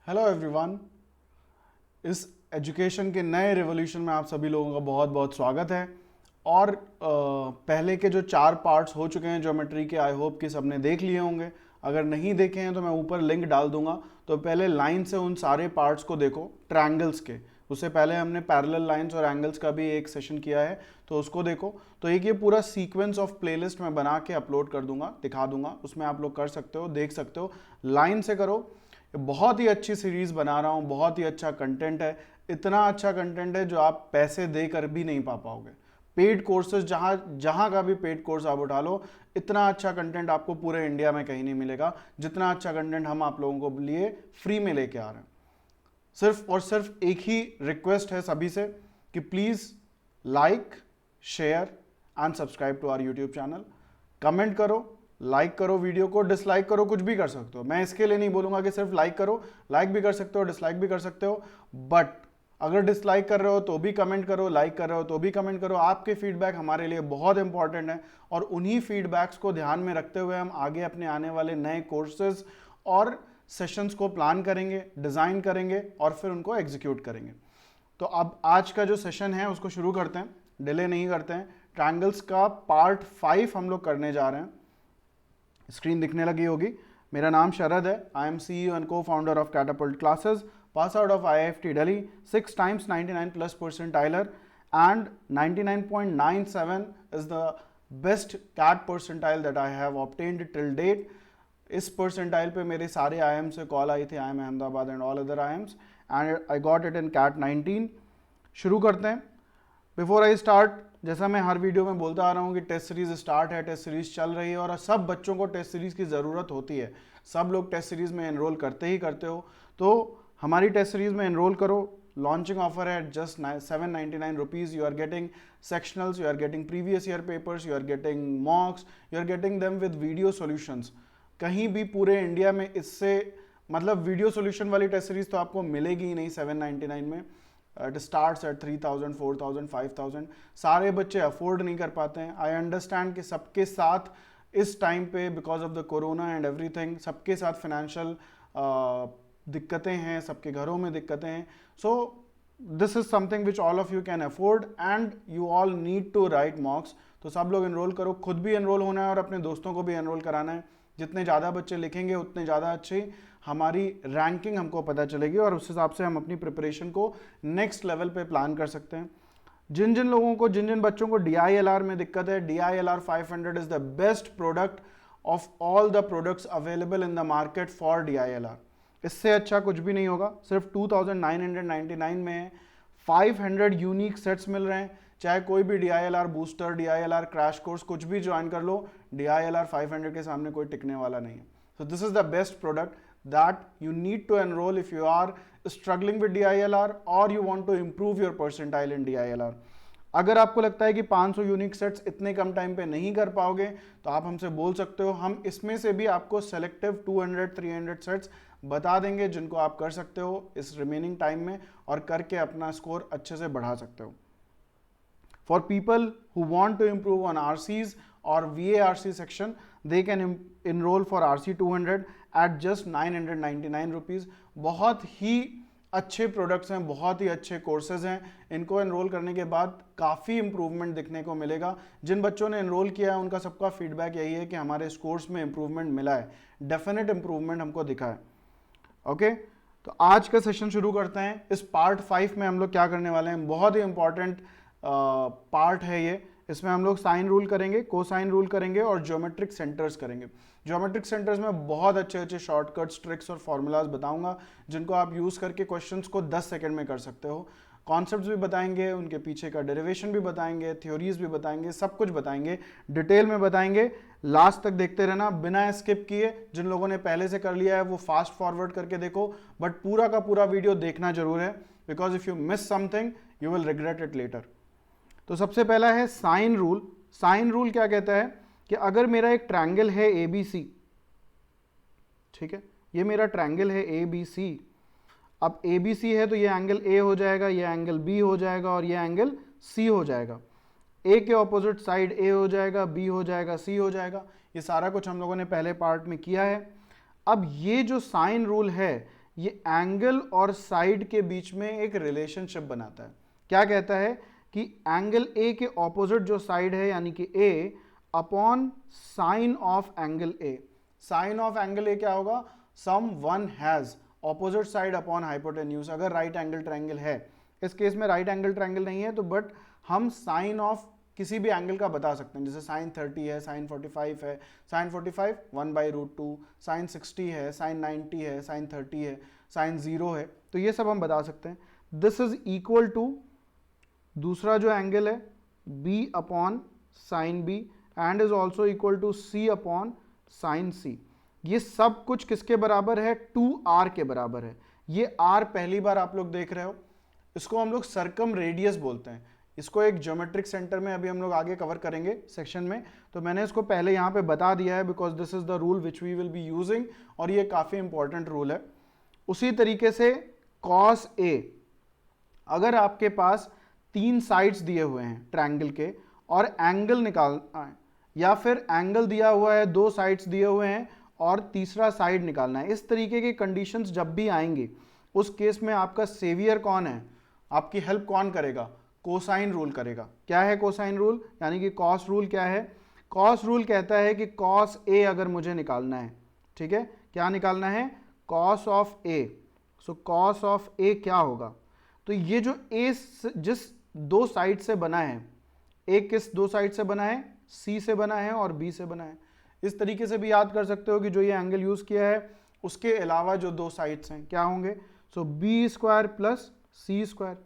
Hello everyone. इस education के नए रिवॉल्यूशन में आप सभी लोगों का बहुत बहुत स्वागत है। और पहले के जो 4 पार्ट्स हो चुके हैं ज्योमेट्री के, आई होप कि सबने देख लिए होंगे। अगर नहीं देखे हैं तो मैं ऊपर लिंक डाल दूंगा। तो पहले लाइन से उन सारे पार्ट्स को देखो ट्रायंगल्स के। उससे पहले हमने पैरेलल लाइंस और एंगल्स का भी एक सेशन किया है, तो उसको देखो। तो एक ये पूरा सीक्वेंस ऑफ प्लेलिस्ट मैं बना के अपलोड कर दूंगा, दिखा दूंगा, उसमें आप लोग कर सकते हो, देख सकते हो। लाइन से करो। बहुत ही अच्छी सीरीज बना रहा हूँ, बहुत ही अच्छा कंटेंट है। इतना अच्छा कंटेंट है जो आप पैसे देकर भी नहीं पा पाओगे। पेड कोर्सेज जहाँ जहाँ का भी पेड कोर्स आप उठा लो, इतना अच्छा कंटेंट आपको पूरे इंडिया में कहीं नहीं मिलेगा जितना अच्छा कंटेंट हम आप लोगों को लिए फ्री में लेके आ रहे हैं। सिर्फ और सिर्फ एक ही रिक्वेस्ट है सभी से कि please like, share and subscribe to our YouTube channel. Comment करो, लाइक करो, वीडियो को डिसलाइक करो, कुछ भी कर सकते हो। मैं इसके लिए नहीं बोलूंगा कि सिर्फ लाइक करो, लाइक भी कर सकते हो, डिसलाइक भी कर सकते हो। बट अगर डिसलाइक कर रहे हो तो भी कमेंट करो, लाइक कर रहे हो तो भी कमेंट करो। आपके फीडबैक हमारे लिए बहुत इंपॉर्टेंट है और उन्हीं फीडबैक्स को ध्यान में रखते हुए हम आगे अपने आने वाले नए कोर्सेज और सेशंस को प्लान करेंगे, डिजाइन करेंगे और फिर उनको एग्जीक्यूट करेंगे। तो अब आज का जो सेशन है उसको शुरू करते हैं, डिले नहीं करते हैं। ट्रायंगल्स का पार्ट 5 हम लोग करने जा रहे हैं। स्क्रीन दिखने लगी होगी। मेरा नाम शरद है। आई एम CEO एंड को founder of Catapult classes, pass out of IIFT Delhi, 6 times 99+ percentiler and 99.97 is the best CAT percentile that I have obtained till date. इस परसेंटाइल पे मेरे सारे IIM से कॉल आई थी, IIM Ahmedabad and all other IIMs, and I got it in CAT 19। शुरू करते हैं। Before I start, जैसा मैं हर वीडियो में बोलता आ रहा हूँ कि टेस्ट सीरीज स्टार्ट है, टेस्ट सीरीज चल रही है और सब बच्चों को टेस्ट सीरीज की ज़रूरत होती है। सब लोग टेस्ट सीरीज में एनरोल करते ही करते हो, तो हमारी टेस्ट सीरीज में एनरोल करो। लॉन्चिंग ऑफर है just 799 rupees. You are getting sectionals, you are getting previous year papers, you are getting mocks, you are getting them with video solutions. कहीं भी पूरे इंडिया में इससे मतलब वीडियो सॉल्यूशन वाली टेस्ट सीरीज तो आपको मिलेगी ही नहीं 799 में। It starts at 3000, 4000, 5000। सारे बच्चे अफोर्ड नहीं कर पाते हैं। आई अंडरस्टैंड कि सबके साथ इस टाइम पे because of the corona and everything सबके साथ फाइनेंशियल दिक्कतें हैं, सबके घरों में दिक्कतें हैं। So this is something which all of you can afford and you all need to write mocks. तो सब लोग एनरोल करो, खुद भी एनरोल होना है और अपने दोस्तों को भी एनरोल कराना है। जितने ज़्यादा बच्चे लिखेंगे उतने ज़्यादा अच्छी हमारी रैंकिंग हमको पता चलेगी और उस हिसाब से हम अपनी प्रिपरेशन को नेक्स्ट लेवल पे प्लान कर सकते हैं। जिन जिन लोगों को, जिन जिन बच्चों को DILR में दिक्कत है, DILR 500 is the best product of all the products available in the market for DILR। इससे अच्छा कुछ भी नहीं होगा। सिर्फ 2999 में 500 यूनिक सेट्स मिल रहे हैं। चाहे कोई भी DILR booster, DILR crash course कुछ भी ज्वाइन कर लो, DILR 500 के सामने कोई टिकने वाला नहीं है। सो this is the best product that you need to enroll if you are struggling with DILR or you want to improve your percentile in DILR। अगर आपको लगता है कि 500 यूनिक सेट्स इतने कम टाइम पे नहीं कर पाओगे तो आप हमसे बोल सकते हो। हम इसमें से भी आपको सेलेक्टिव 200-300 सेट्स बता देंगे जिनको आप कर सकते हो इस रिमेनिंग टाइम में और करके अपना स्कोर अच्छे से बढ़ा सकते हो। For people who want to improve on RCs or VARC section, they can enroll for RC 200 at just 999 rupees। बहुत ही अच्छे प्रोडक्ट्स हैं, बहुत ही अच्छे कोर्सेज हैं। इनको एनरोल करने के बाद काफ़ी इंप्रूवमेंट दिखने को मिलेगा। जिन बच्चों ने एनरोल किया है उनका सबका फीडबैक यही है कि हमारे स्कोर्स में इंप्रूवमेंट मिला है, डेफिनेट इंप्रूवमेंट हमको दिखा है। ओके, तो आज का सेशन शुरू करते हैं। इस पार्ट 5 में हम लोग क्या करने वाले हैं, बहुत ही इंपॉर्टेंट पार्ट है ये। इसमें हम लोग साइन रूल करेंगे, कोसाइन रूल करेंगे और ज्योमेट्रिक सेंटर्स करेंगे। ज्योमेट्रिक सेंटर्स में बहुत अच्छे अच्छे शॉर्टकट्स, ट्रिक्स और फॉर्मूलाज बताऊंगा जिनको आप यूज़ करके क्वेश्चंस को 10 सेकंड में कर सकते हो। कॉन्सेप्ट्स भी बताएंगे, उनके पीछे का डेरिवेशन भी बताएंगे, थ्योरीज भी बताएंगे, सब कुछ बताएंगे, डिटेल में बताएंगे। लास्ट तक देखते रहना बिना स्किप किए। जिन लोगों ने पहले से कर लिया है वो फास्ट फॉरवर्ड करके देखो, बट पूरा का पूरा वीडियो देखना जरूर है, because if you miss something you will regret it later. तो सबसे पहला है साइन रूल। साइन रूल क्या कहता है कि अगर मेरा एक ट्रायंगल है ABC, ठीक है, ये मेरा ट्रायंगल है ABC। अब ABC है तो ये एंगल A हो जाएगा, ये एंगल B हो जाएगा और ये एंगल C हो जाएगा। A के ऑपोजिट साइड A हो जाएगा, B हो जाएगा, C हो जाएगा। ये सारा कुछ हम लोगों ने पहले पार्ट में किया है। अब ये जो साइन रूल है ये एंगल और साइड के बीच में एक रिलेशनशिप बनाता है। क्या कहता है कि एंगल ए के ऑपोजिट जो साइड है यानी कि A upon sine of angle A, sine of angle A क्या होगा, some one has opposite side upon hypotenuse. अगर राइट एंगल ट्रायंगल है, इस केस में राइट एंगल ट्रायंगल नहीं है तो बट हम साइन ऑफ किसी भी एंगल का बता सकते हैं, जैसे साइन 30 है, साइन 45 है, साइन 45 1/√2, साइन 60 है, साइन 90 है, साइन 30 है, साइन 0 है, तो ये सब हम बता सकते हैं। दिस इज इक्वल टू दूसरा जो एंगल है b upon sine b and is also equal to c upon sine c। ये सब कुछ किसके बराबर है, 2r के बराबर है। ये r पहली बार आप लोग देख रहे हो, इसको हम लोग सर्कम रेडियस बोलते हैं। इसको एक ज्योमेट्रिक सेंटर में अभी हम लोग आगे कवर करेंगे सेक्शन में, तो मैंने इसको पहले यहाँ पे बता दिया है because this is the rule which we will be using, और ये काफ़ी इंपॉर्टेंट रूल है। उसी तरीके से cos A, अगर आपके पास 3 साइड्स दिए हुए हैं ट्रायंगल के और एंगल निकालना है, या फिर एंगल दिया हुआ है, 2 साइड्स दिए हुए हैं और तीसरा साइड निकालना है, इस तरीके के कंडीशंस जब भी आएंगे उस केस में आपका सेवियर कौन है, आपकी हेल्प कौन करेगा, कोसाइन रूल करेगा। क्या है कोसाइन रूल, यानी कि कॉस रूल क्या है, कॉस रूल कहता है कि कॉस ए अगर मुझे निकालना है, ठीक है, क्या निकालना है, cos of A. So cos of A क्या होगा, तो ये जो ए जिस 2 साइड से बना है, ए किस 2 साइड से बना है, सी से बना है और बी से बना है। इस तरीके से भी याद कर सकते हो कि जो ये एंगल यूज किया है उसके अलावा जो 2 साइड्स हैं क्या होंगे, सो बी स्क्वायर प्लस सी स्क्वायर।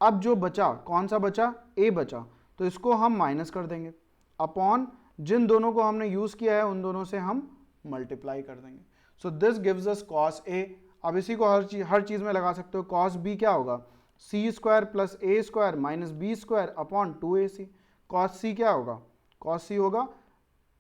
अब जो बचा, कौन सा बचा, ए बचा, तो इसको हम माइनस कर देंगे अपॉन जिन दोनों को हमने यूज किया है उन दोनों से हम मल्टीप्लाई कर देंगे। So this gives us cos A. अब इसी को हर चीज में लगा सकते हो। कॉस बी क्या होगा, C square plus A square minus B square upon 2ac। Cos C क्या होगा, कॉस सी होगा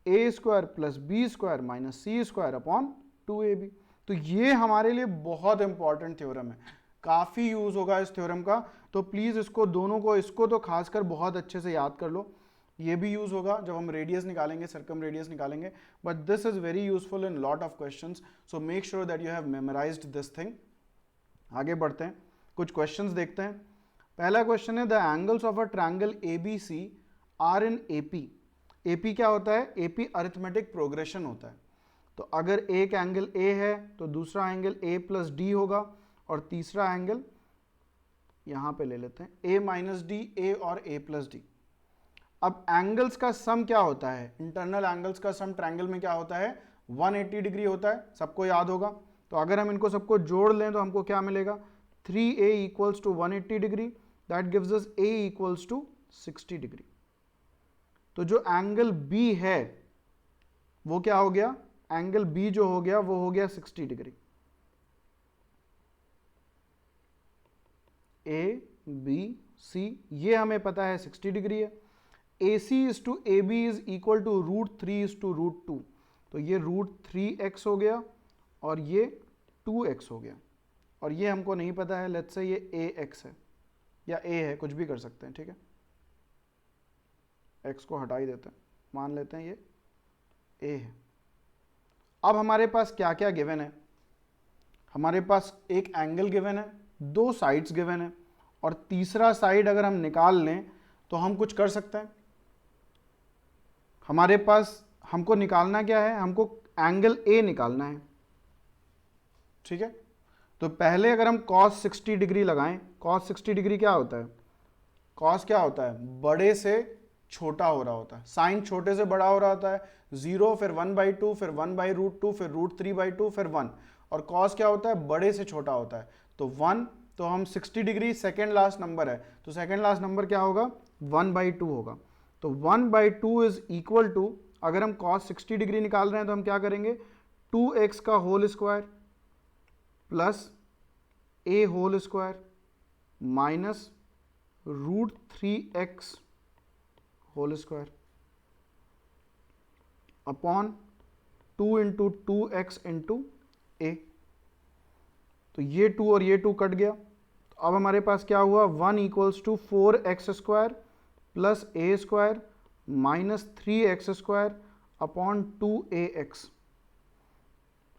A square plus B square minus C square upon 2ab। तो ये हमारे लिए बहुत इंपॉर्टेंट थ्योरम है, काफ़ी यूज होगा इस थ्योरम का, तो प्लीज़ इसको दोनों को, इसको तो खासकर बहुत अच्छे से याद कर लो। ये भी यूज होगा जब हम रेडियस निकालेंगे, सर्कम रेडियस निकालेंगे, but this is very useful in lot of questions, so make sure that you have memorised this thing. आगे बढ़ते हैं, कुछ क्वेश्चंस देखते हैं। पहला क्वेश्चन है the angles of a triangle ABC are in AP। AP क्या होता है, AP अरिथमेटिक प्रोग्रेशन होता है। तो अगर एक एंगल A है तो दूसरा एंगल A प्लस D होगा, और तीसरा एंगल यहां पे ले लेते हैं A माइनस डी, A और A प्लस डी। अब एंगल्स का सम क्या होता है, इंटरनल एंगल्स का सम ट्रायंगल में क्या होता है, 180 डिग्री होता है, सबको याद होगा। तो अगर हम इनको सबको जोड़ लें तो हमको क्या मिलेगा, 3A equals to 180 degree, that gives us A equals to 60 degree. तो जो एंगल B है वो क्या हो गया, एंगल B जो हो गया वो हो गया 60 डिग्री। A B C ये हमें पता है 60 डिग्री है। AC is to AB is equal to √3 is to √2, तो ये √3x हो गया और ये 2x हो गया, और ये हमको नहीं पता है, लेट्स से ये AX है या A है, कुछ भी कर सकते हैं, ठीक है, x को हटा ही देते हैं, मान लेते हैं ये A है। अब हमारे पास क्या क्या गिवन है, हमारे पास एक एंगल गिवन है, 2 साइड्स गिवन है, और तीसरा साइड अगर हम निकाल लें तो हम कुछ कर सकते हैं। हमारे पास हमको निकालना क्या है, हमको एंगल A निकालना है, ठीक है। तो पहले अगर हम cos 60 डिग्री लगाएं, cos 60 डिग्री क्या होता है, cos क्या होता है, बड़े से छोटा हो रहा होता है, साइन छोटे से बड़ा हो रहा होता है, 0 फिर 1/2 फिर 1/√2 फिर √3/2 फिर 1, और cos क्या होता है, बड़े से छोटा होता है, तो 1, तो हम 60 डिग्री सेकेंड लास्ट नंबर है, तो सेकेंड लास्ट नंबर क्या होगा, 1/2 होगा। तो 1/2 इज इक्वल टू, अगर हम cos 60 डिग्री निकाल रहे हैं तो हम क्या करेंगे, 2x का whole square plus a whole square minus √3x whole square upon 2 into 2x into a। तो ये 2 और ये 2 कट गया, तो अब हमारे पास क्या हुआ, 1 equals to 4x square plus a square minus 3x square upon 2ax।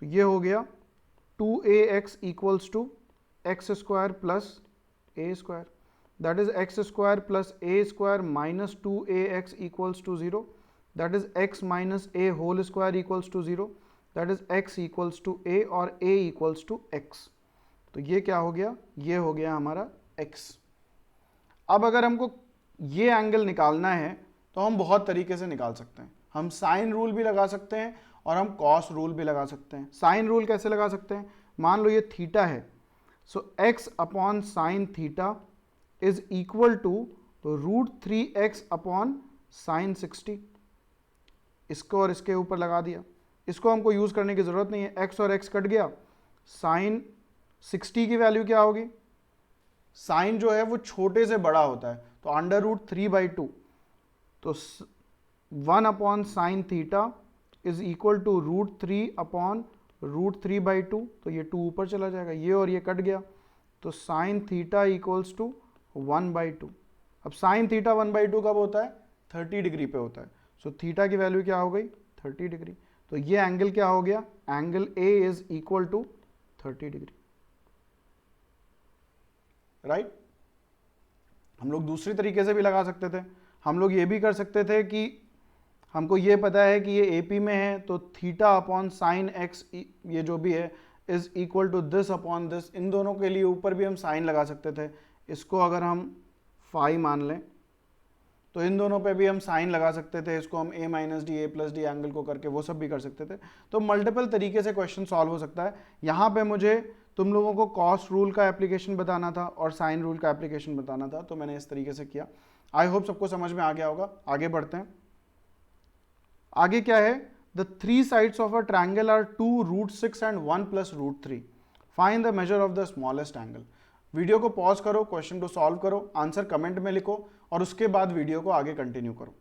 तो ये हो गया 2ax equals to x square plus a square, that is x square plus a square minus 2ax equals to 0, that is x minus a whole square equals to 0, that is x equals to a और a equals to x। तो ये क्या हो गया, ये हो गया हमारा x। अब अगर हमको ये एंगल निकालना है तो हम बहुत तरीके से निकाल सकते हैं। हम साइन रूल भी लगा सकते हैं और हम कॉस रूल भी लगा सकते हैं। साइन रूल कैसे लगा सकते हैं, मान लो ये थीटा है, so x upon sine theta is equal to √3x upon sine 60। इसको और इसके ऊपर लगा दिया, इसको हमको यूज करने की जरूरत नहीं है, x और x कट गया, साइन 60 की वैल्यू क्या होगी, साइन जो है वो छोटे से बड़ा होता है तो √3/2, तो 1 upon sine theta is equal to √3 upon √3/2, तो ये 2 ऊपर चला जाएगा, ये और ये कट गया, तो साइन थीटा इक्वल्स टू 1/2। अब साइन थीटा 1/2 कब होता है, 30 डिग्री पे होता है, सो थीटा की वैल्यू क्या हो गई, 30 डिग्री। तो ये एंगल क्या हो गया, angle A is equal to 30 degree, right. हम लोग दूसरी तरीके से भी लगा सकते थे, हम लोग ये भी कर सकते थे कि हमको ये पता है कि ये एपी में है तो थीटा अपॉन साइन एक्स ये जो भी है is equal to this upon this, इन दोनों के लिए ऊपर भी हम साइन लगा सकते थे। इसको अगर हम फाई मान लें तो इन दोनों पे भी हम साइन लगा सकते थे, इसको हम a minus D a plus D angle को करके वो सब भी कर सकते थे। तो मल्टीपल तरीके से क्वेश्चन सॉल्व हो सकता है। यहाँ पे मुझे तुम लोगों को कॉस रूल का एप्लीकेशन बताना था और साइन रूल का एप्लीकेशन बताना था, तो मैंने इस तरीके से किया। आई होप सबको समझ में आ गया होगा। आगे बढ़ते हैं। आगे क्या है, the 3 sides of a triangle are 2 √6 and 1 plus √3, find the measure of the smallest angle. Video को पॉज करो, क्वेश्चन को सॉल्व करो, आंसर कमेंट में लिखो और उसके बाद वीडियो को आगे कंटिन्यू करो,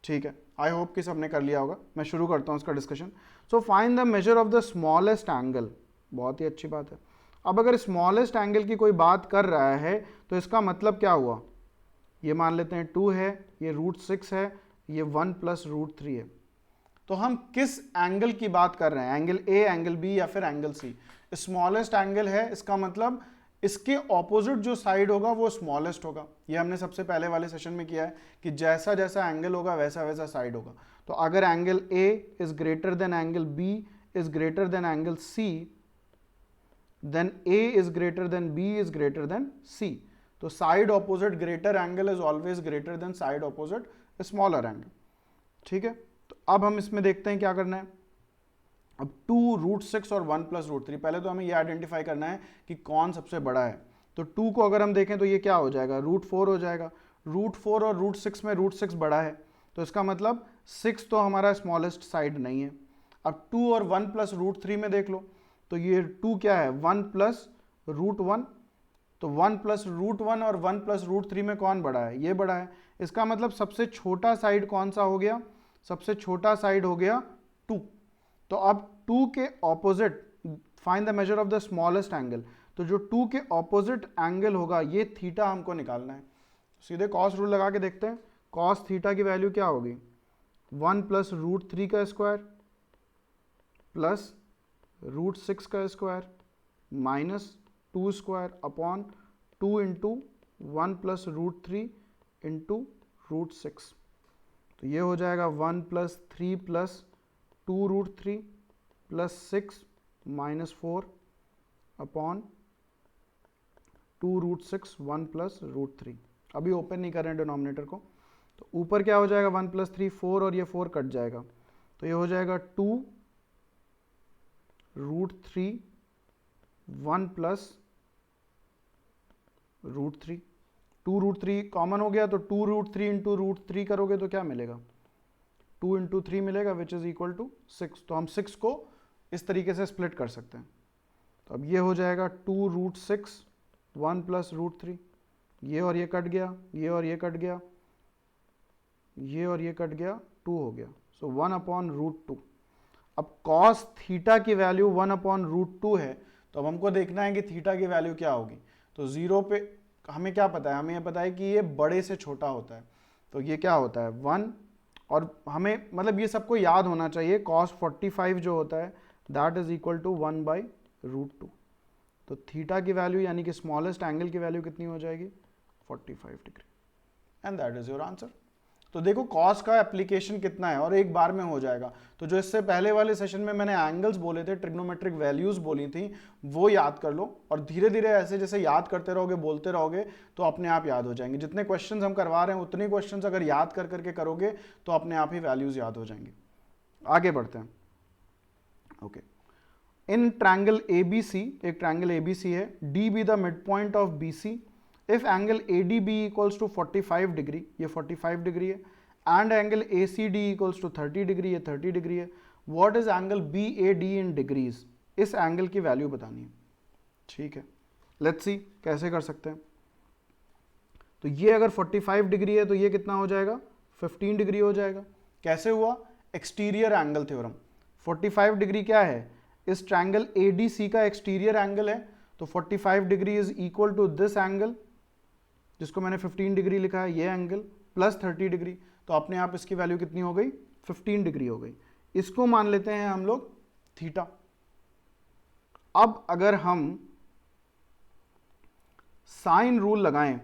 ठीक है। आई होप कि सबने कर लिया होगा। मैं शुरू करता हूं इसका discussion. So find the measure of the smallest angle, बहुत ही अच्छी बात है। अब अगर स्मॉलेस्ट एंगल की कोई बात कर रहा है तो इसका मतलब क्या हुआ, ये मान लेते हैं 2 है, ये √6 है, ये 1 प्लस √3 है। तो हम किस एंगल की बात कर रहे हैं, एंगल ए, एंगल बी या फिर एंगल सी। स्मॉलेस्ट एंगल है, इसका मतलब इसके ऑपोजिट जो साइड होगा वो स्मॉलेस्ट होगा। ये हमने सबसे पहले वाले सेशन में किया है कि जैसा जैसा एंगल होगा वैसा वैसा साइड होगा। तो अगर angle A is greater than angle B is greater than angle C, then A is greater than B is greater than C. तो side opposite greater angle is always greater than side opposite smaller angle, ठीक है। तो अब हम इसमें देखते हैं क्या करना है। अब 2 √6 और 1 प्लस √3, पहले तो हमें ये आइडेंटिफाई करना है कि कौन सबसे बड़ा है। तो 2 को अगर हम देखें तो ये क्या हो जाएगा, √4 हो जाएगा। √4 और √6 में √6 बड़ा है, तो इसका मतलब 6 तो हमारा स्मॉलेस्ट साइड नहीं है। अब 2 और 1 प्लस √3 में देख लो, तो ये 2 क्या है, 1 प्लस √1, तो 1 प्लस √1 और 1 प्लस √3 में कौन बड़ा है, ये बड़ा है। इसका मतलब सबसे छोटा साइड कौन सा हो गया, सबसे छोटा साइड हो गया 2। तो अब 2 के opposite find the measure of the smallest angle, तो जो 2 के ऑपोजिट एंगल होगा ये थीटा हमको निकालना है। सीधे कॉस रूल लगा के देखते हैं। कॉस थीटा की वैल्यू क्या होगी, 1 प्लस √3 का स्क्वायर प्लस √6 का square minus 2 square upon 2 into 1 plus √3 into √6। तो ये हो जाएगा 1 plus 3 plus 2 √3 plus 6 minus 4 upon 2 √6 1 plus √3। अभी ओपन नहीं कर रहे हैं डिनोमिनेटर को, तो ऊपर क्या हो जाएगा 1 प्लस 3 4 और ये 4 कट जाएगा, तो ये हो जाएगा 2 √3 1 प्लस √3। 2 √3 कॉमन हो गया, तो 2 √3 इंटू √3 करोगे तो क्या मिलेगा, 2 इंटू 3 मिलेगा विच इज इक्वल टू 6। तो हम 6 को इस तरीके से स्प्लिट कर सकते हैं। तो अब ये हो जाएगा 2 √6 1 प्लस √3, ये और ये कट गया, ये और ये कट गया, ये और ये कट गया, 2 हो गया। सो 1 अपॉन √2। अब कॉस थीटा की वैल्यू 1 अपॉन √2 है, तो अब हमको देखना है कि थीटा की वैल्यू क्या होगी। तो 0 पे हमें क्या पता है, हमें ये पता है कि ये बड़े से छोटा होता है, तो ये क्या होता है 1, और हमें मतलब ये सबको याद होना चाहिए, cos 45 जो होता है दैट इज इक्वल टू 1/√2। √2। तो थीटा की वैल्यू यानी कि स्मॉलेस्ट एंगल की वैल्यू कितनी हो जाएगी? 45 degree. And that is your answer. तो देखो कॉस का एप्लीकेशन कितना है और एक बार में हो जाएगा। तो जो इससे पहले वाले सेशन में मैंने एंगल्स बोले थे, ट्रिग्नोमेट्रिक वैल्यूज बोली थी, वो याद कर लो और धीरे धीरे ऐसे जैसे याद करते रहोगे, बोलते रहोगे तो अपने आप याद हो जाएंगे। जितने क्वेश्चंस हम करवा रहे हैं उतने क्वेश्चंस अगर याद कर करके करोगे तो अपने आप ही वैल्यूज याद हो जाएंगे। आगे बढ़ते हैं। ओके, इन ट्रायंगल ABC, एक ट्रायंगल ABC है, D be the mid point of BC, if angle ADB equals to 45 degree, ये 45 डिग्री है, and angle ACD equals to 30 degree, ये 30 डिग्री है, what is angle BAD in degrees? इस angle की value बतानी है। ठीक है, लेट्स सी कैसे कर सकते हैं। तो ये अगर 45 डिग्री है तो ये कितना हो जाएगा? 15 डिग्री हो जाएगा। कैसे हुआ? Exterior angle theorem. 45 डिग्री क्या है? इस ट्रायंगल ADC का एक्सटीरियर एंगल है, तो 45 डिग्री is equal to this angle, जिसको मैंने 15 डिग्री लिखा है, ये एंगल प्लस 30 डिग्री। तो अपने आप इसकी वैल्यू कितनी हो गई? 15 डिग्री हो गई। इसको मान लेते हैं हम लोग थीटा। अब अगर हम साइन रूल लगाएं,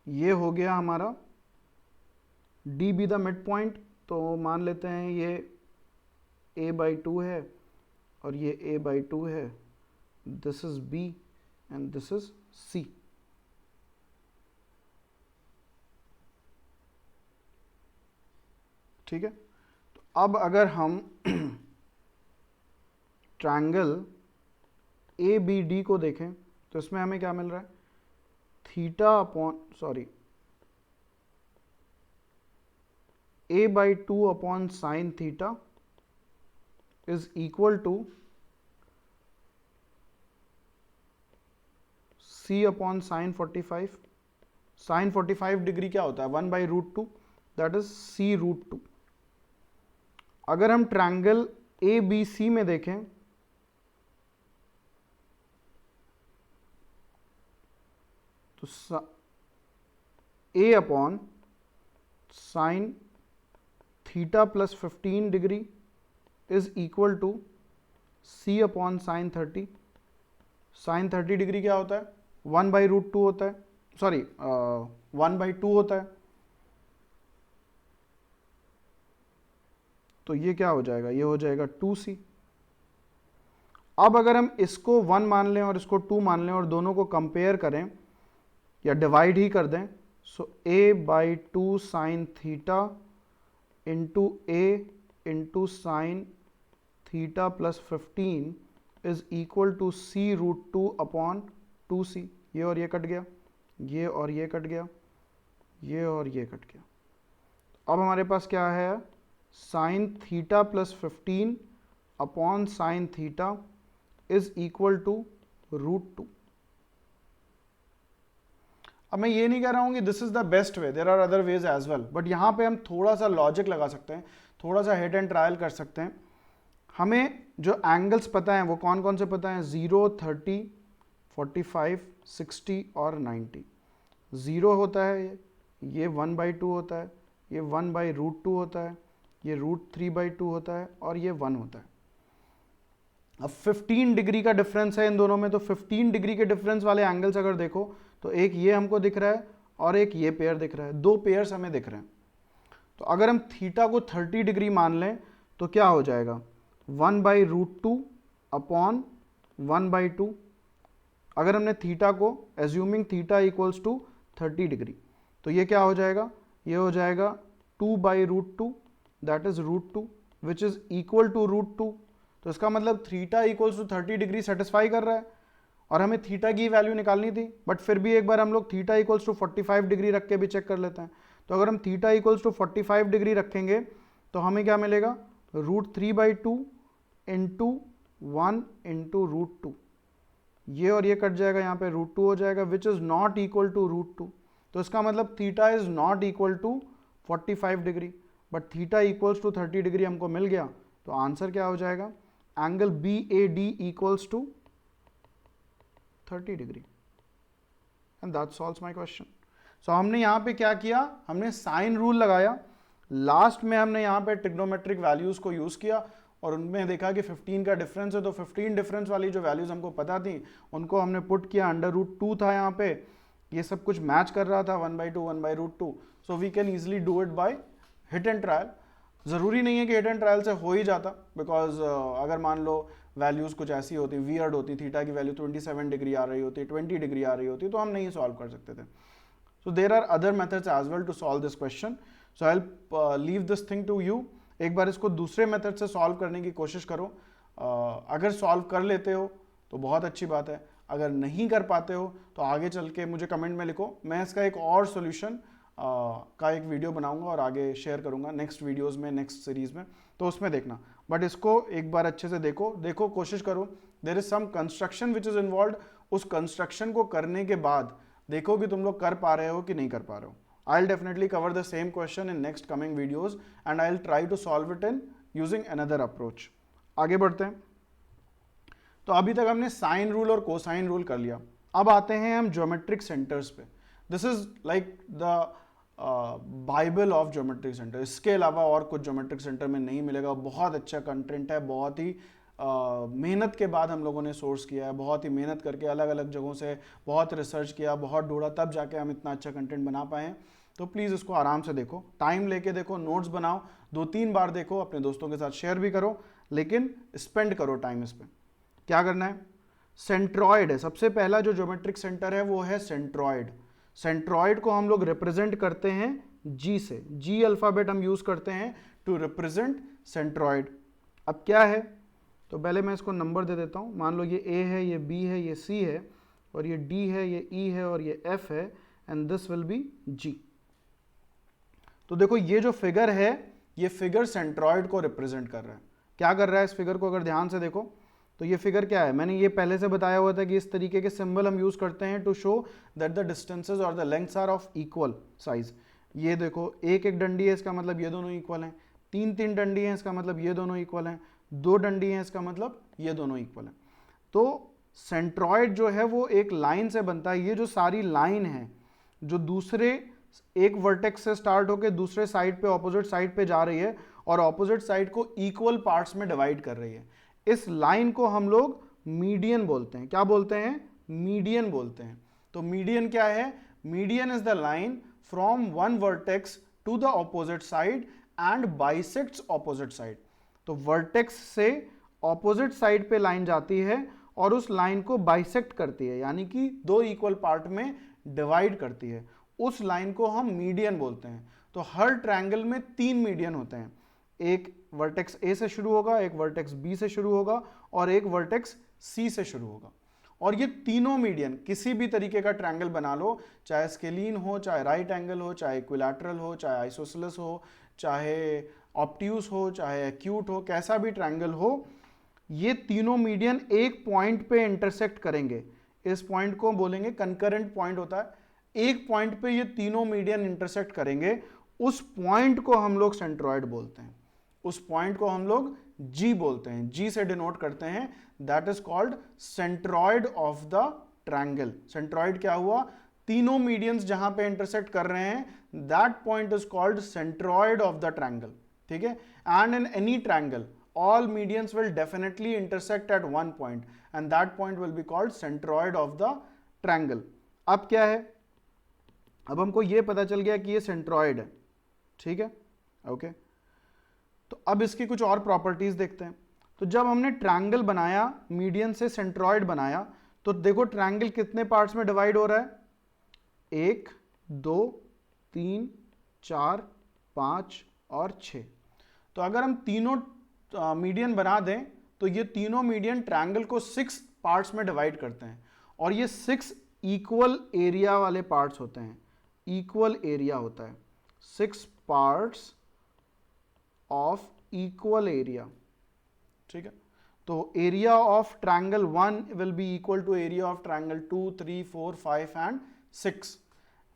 ये हो गया हमारा D be the mid point, तो मान लेते हैं ये A/2 है और ये A/2 है, this is B and this is C। ठीक है, तो अब अगर हम ट्रायंगल ABD को देखें तो इसमें हमें क्या मिल रहा है? A/2 upon sine theta is equal to C upon sine 45। Sine 45 degree क्या होता है? 1/√2, दैट इज C√2। अगर हम ट्रायंगल ABC में देखें तो A upon sine theta plus 15 degree is equal to C upon sine 30। Sine 30 degree क्या होता है? 1/√2 होता है, सॉरी 1/2 होता है। तो ये क्या हो जाएगा? ये हो जाएगा 2C। अब अगर हम इसको 1 मान लें और इसको 2 मान लें और दोनों को कंपेयर करें या डिवाइड ही कर दें, so A/2 sine theta into A into sine theta plus 15 is equal to C√2 upon 2C। ये और ये कट गया, ये और ये कट गया, ये और ये कट गया। अब हमारे पास क्या है? Sine theta plus 15 upon sine theta is equal to √2। अब मैं ये नहीं कह रहा हूं कि this is the best way, there are other ways as well, but यहां पे हम थोड़ा सा लॉजिक लगा सकते हैं, थोड़ा सा हिट एंड ट्रायल कर सकते हैं। हमें जो एंगल्स पता है वो कौन कौन से पता है? 0, 30, 45, 60 और 90। 0 होता है ये 1/2 होता है, ये 1/√2 होता है, ये √3/2 होता है और ये 1 होता है। अब 15 डिग्री का डिफरेंस है इन दोनों में, तो 15 डिग्री के डिफरेंस वाले एंगल्स अगर देखो तो एक ये हमको दिख रहा है और एक ये पेयर दिख रहा है, दो पेयर्स हमें दिख रहे हैं। तो अगर हम थीटा को 30 डिग्री मान लें तो क्या हो जाएगा? 1/√2 अपॉन 1/2। अगर हमने थीटा को assuming theta equals to 30 degree, तो ये क्या हो जाएगा? ये हो जाएगा 2/√2, that is √2 which is equal to √2। तो इसका मतलब theta equals to 30 degree satisfy कर रहा है और हमें थीटा की वैल्यू निकालनी थी, बट फिर भी एक बार हम लोग थीटा इक्वल्स टू 45 डिग्री रख के भी चेक कर लेते हैं। तो अगर हम थीटा इक्वल्स टू 45 डिग्री रखेंगे तो हमें क्या मिलेगा? √3/2 इंटू 1 इंटू √2। ये और ये कट जाएगा, यहाँ पे √2 हो जाएगा, which is not equal to √2। तो इसका मतलब theta is not equal to 45 degree, but theta equals to 30 degree हमको मिल गया। तो आंसर क्या हो जाएगा? Angle BAD equals to 30 degree, and that solves my question. So हमने यहाँ पे क्या किया? हमने साइन रूल लगाया, लास्ट में हमने यहाँ पे ट्रिग्नोमेट्रिक वैल्यूज को यूज किया, और उनमें देखा कि 15 का डिफरेंस है, तो 15 डिफरेंस वाली जो वैल्यूज हमको पता थी उनको हमने पुट किया, √2 था यहाँ पे, ये सब कुछ मैच कर रहा था 1/2 1/√2, so we can easily do it by hit and trial. ज़रूरी नहीं है कि हिट एंड ट्रायल से हो ही जाता, बिकॉज अगर मान लो वैल्यूज़ कुछ ऐसी होती, वियर्ड होती, थीटा की वैल्यू 27 डिग्री आ रही होती, 20 डिग्री आ रही होती, तो हम नहीं सॉल्व कर सकते थे। So there are other methods as well to solve this question, so I will leave this thing to you. एक बार इसको दूसरे मेथड से सॉल्व करने की कोशिश करो। अगर सॉल्व कर लेते हो तो बहुत अच्छी बात है, अगर नहीं कर पाते हो तो आगे चल के मुझे कमेंट में लिखो, मैं इसका एक और सोल्यूशन का एक वीडियो बनाऊंगा और आगे शेयर करूंगा नेक्स्ट वीडियोस में, नेक्स्ट सीरीज में, तो उसमें देखना। बट इसको एक बार अच्छे से देखो, कोशिश करो। There is some construction which is involve, उस कंस्ट्रक्शन को करने के बाद देखो कि तुम लोग कर पा रहे हो कि नहीं कर पा रहे हो। I'll definitely cover the same question in next coming videos and I'll try to solve it in using another approach. आगे बढ़ते हैं। तो अभी तक हमने साइन रूल और कोसाइन रूल कर लिया, अब आते हैं हम ज्योमेट्रिक सेंटर्स पे। This is like the Bible of geometric centre. इसके अलावा और कुछ ज्योमेट्रिक सेंटर में नहीं मिलेगा। बहुत अच्छा कंटेंट है, बहुत ही मेहनत के बाद हम लोगों ने सोर्स किया है, बहुत ही मेहनत करके अलग अलग जगहों से बहुत रिसर्च किया, बहुत ढूंढा, तब जाके हम इतना अच्छा कंटेंट बना पाए हैं। तो प्लीज़ इसको आराम से देखो, टाइम लेके देखो, नोट्स बनाओ, 2-3 बार देखो, अपने दोस्तों के साथ शेयर भी करो, लेकिन स्पेंड करो टाइम इस पर। क्या करना है? सेंट्रॉयड है सबसे पहला जो ज्योमेट्रिक सेंटर है, वो है सेंट्रॉयड। सेंट्रॉयड को हम लोग रिप्रेजेंट करते हैं जी से, जी अल्फाबेट हम यूज करते हैं टू रिप्रेजेंट सेंट्रॉयड। अब क्या है, तो पहले मैं इसको नंबर दे देता हूं। मान लो ये ए है, ये बी है, ये सी है, और ये डी है, ये ई है, और ये एफ है, एंड दिस विल बी जी। तो देखो ये जो फिगर है, ये फिगर सेंट्रॉयड को रिप्रेजेंट कर रहा है। क्या कर रहा है इस फिगर को? अगर ध्यान से देखो तो ये फिगर क्या है, मैंने ये पहले से बताया हुआ था कि इस तरीके के सिंबल हम यूज करते हैं to show that the distances और the lengths are of equal size. ये देखो एक एक डंडी है, इसका मतलब ये दोनों इक्वल हैं। 3-3 डंडी है, इसका मतलब ये दोनों इक्वल हैं। 2 डंडी है, इसका मतलब ये दोनों इक्वल हैं। तो सेंट्रॉयड जो है वो एक लाइन से बनता है। ये जो सारी लाइन है जो दूसरे एक वर्टेक्स से स्टार्ट होकर दूसरे साइड पे, ऑपोजिट साइड पे जा रही है और ऑपोजिट साइड को इक्वल पार्ट्स में डिवाइड कर रही है, इस लाइन को हम लोग मीडियन बोलते हैं। क्या बोलते हैं? मीडियन बोलते हैं। तो मीडियन क्या है? Median is the line from one vertex to the opposite side and bisects opposite side. तो वर्टेक्स से ऑपोजिट साइड पे लाइन जाती है और उस लाइन को बाइसेक्ट करती है, यानी कि 2 इक्वल पार्ट में डिवाइड करती है। उस लाइन को हम मीडियन बोलते हैं। तो हर ट्रायंगल में 3 मीडियन होते हैं, एक वर्टेक्स ए से शुरू होगा, एक वर्टेक्स बी से शुरू होगा और एक वर्टेक्स सी से शुरू होगा। और ये तीनों मीडियन किसी भी तरीके का ट्रायंगल बना लो, चाहे स्केलीन हो, चाहे राइट एंगल हो, चाहे इक्विलैटरल हो, चाहे आइसोसेलेस हो, चाहे ऑब्ट्यूस हो, चाहे एक्यूट हो, कैसा भी ट्रायंगल हो, ये तीनों मीडियन एक पॉइंट पे इंटरसेक्ट करेंगे। इस पॉइंट को बोलेंगे कंकरेंट पॉइंट होता है। एक पॉइंट पे ये तीनों मीडियन इंटरसेक्ट करेंगे, उस पॉइंट को हम लोग सेंट्रॉयड बोलते हैं। उस पॉइंट को हम लोग जी बोलते हैं, जी से डिनोट करते हैं। That is called centroid of the triangle. Centroid क्या हुआ? तीनों मीडियंस जहां पे इंटरसेक्ट कर रहे हैं, that point is called centroid of the triangle. ठीक है? And in any triangle all medians will definitely intersect at one point and that point will be called centroid of the triangle. अब क्या है? अब हमको ये पता चल गया कि ये सेंट्रॉयड है। ठीक है? ओके, तो अब इसकी कुछ और प्रॉपर्टीज देखते हैं। तो जब हमने ट्रायंगल बनाया, मीडियन से सेंट्रॉयड बनाया, तो देखो ट्रायंगल कितने पार्ट्स में डिवाइड हो रहा है? 1, 2, 3, 4, 5 और 6। तो अगर हम तीनों मीडियन बना दें तो ये तीनों मीडियन ट्रायंगल को 6 पार्ट्स में डिवाइड करते हैं और ये 6 इक्वल एरिया वाले पार्ट्स होते हैं। इक्वल एरिया होता है, 6 पार्ट्स ऑफ इक्वल एरिया। ठीक है? तो area of triangle 1 will be equal to area of triangle 2, 3, 4, 5 and 6।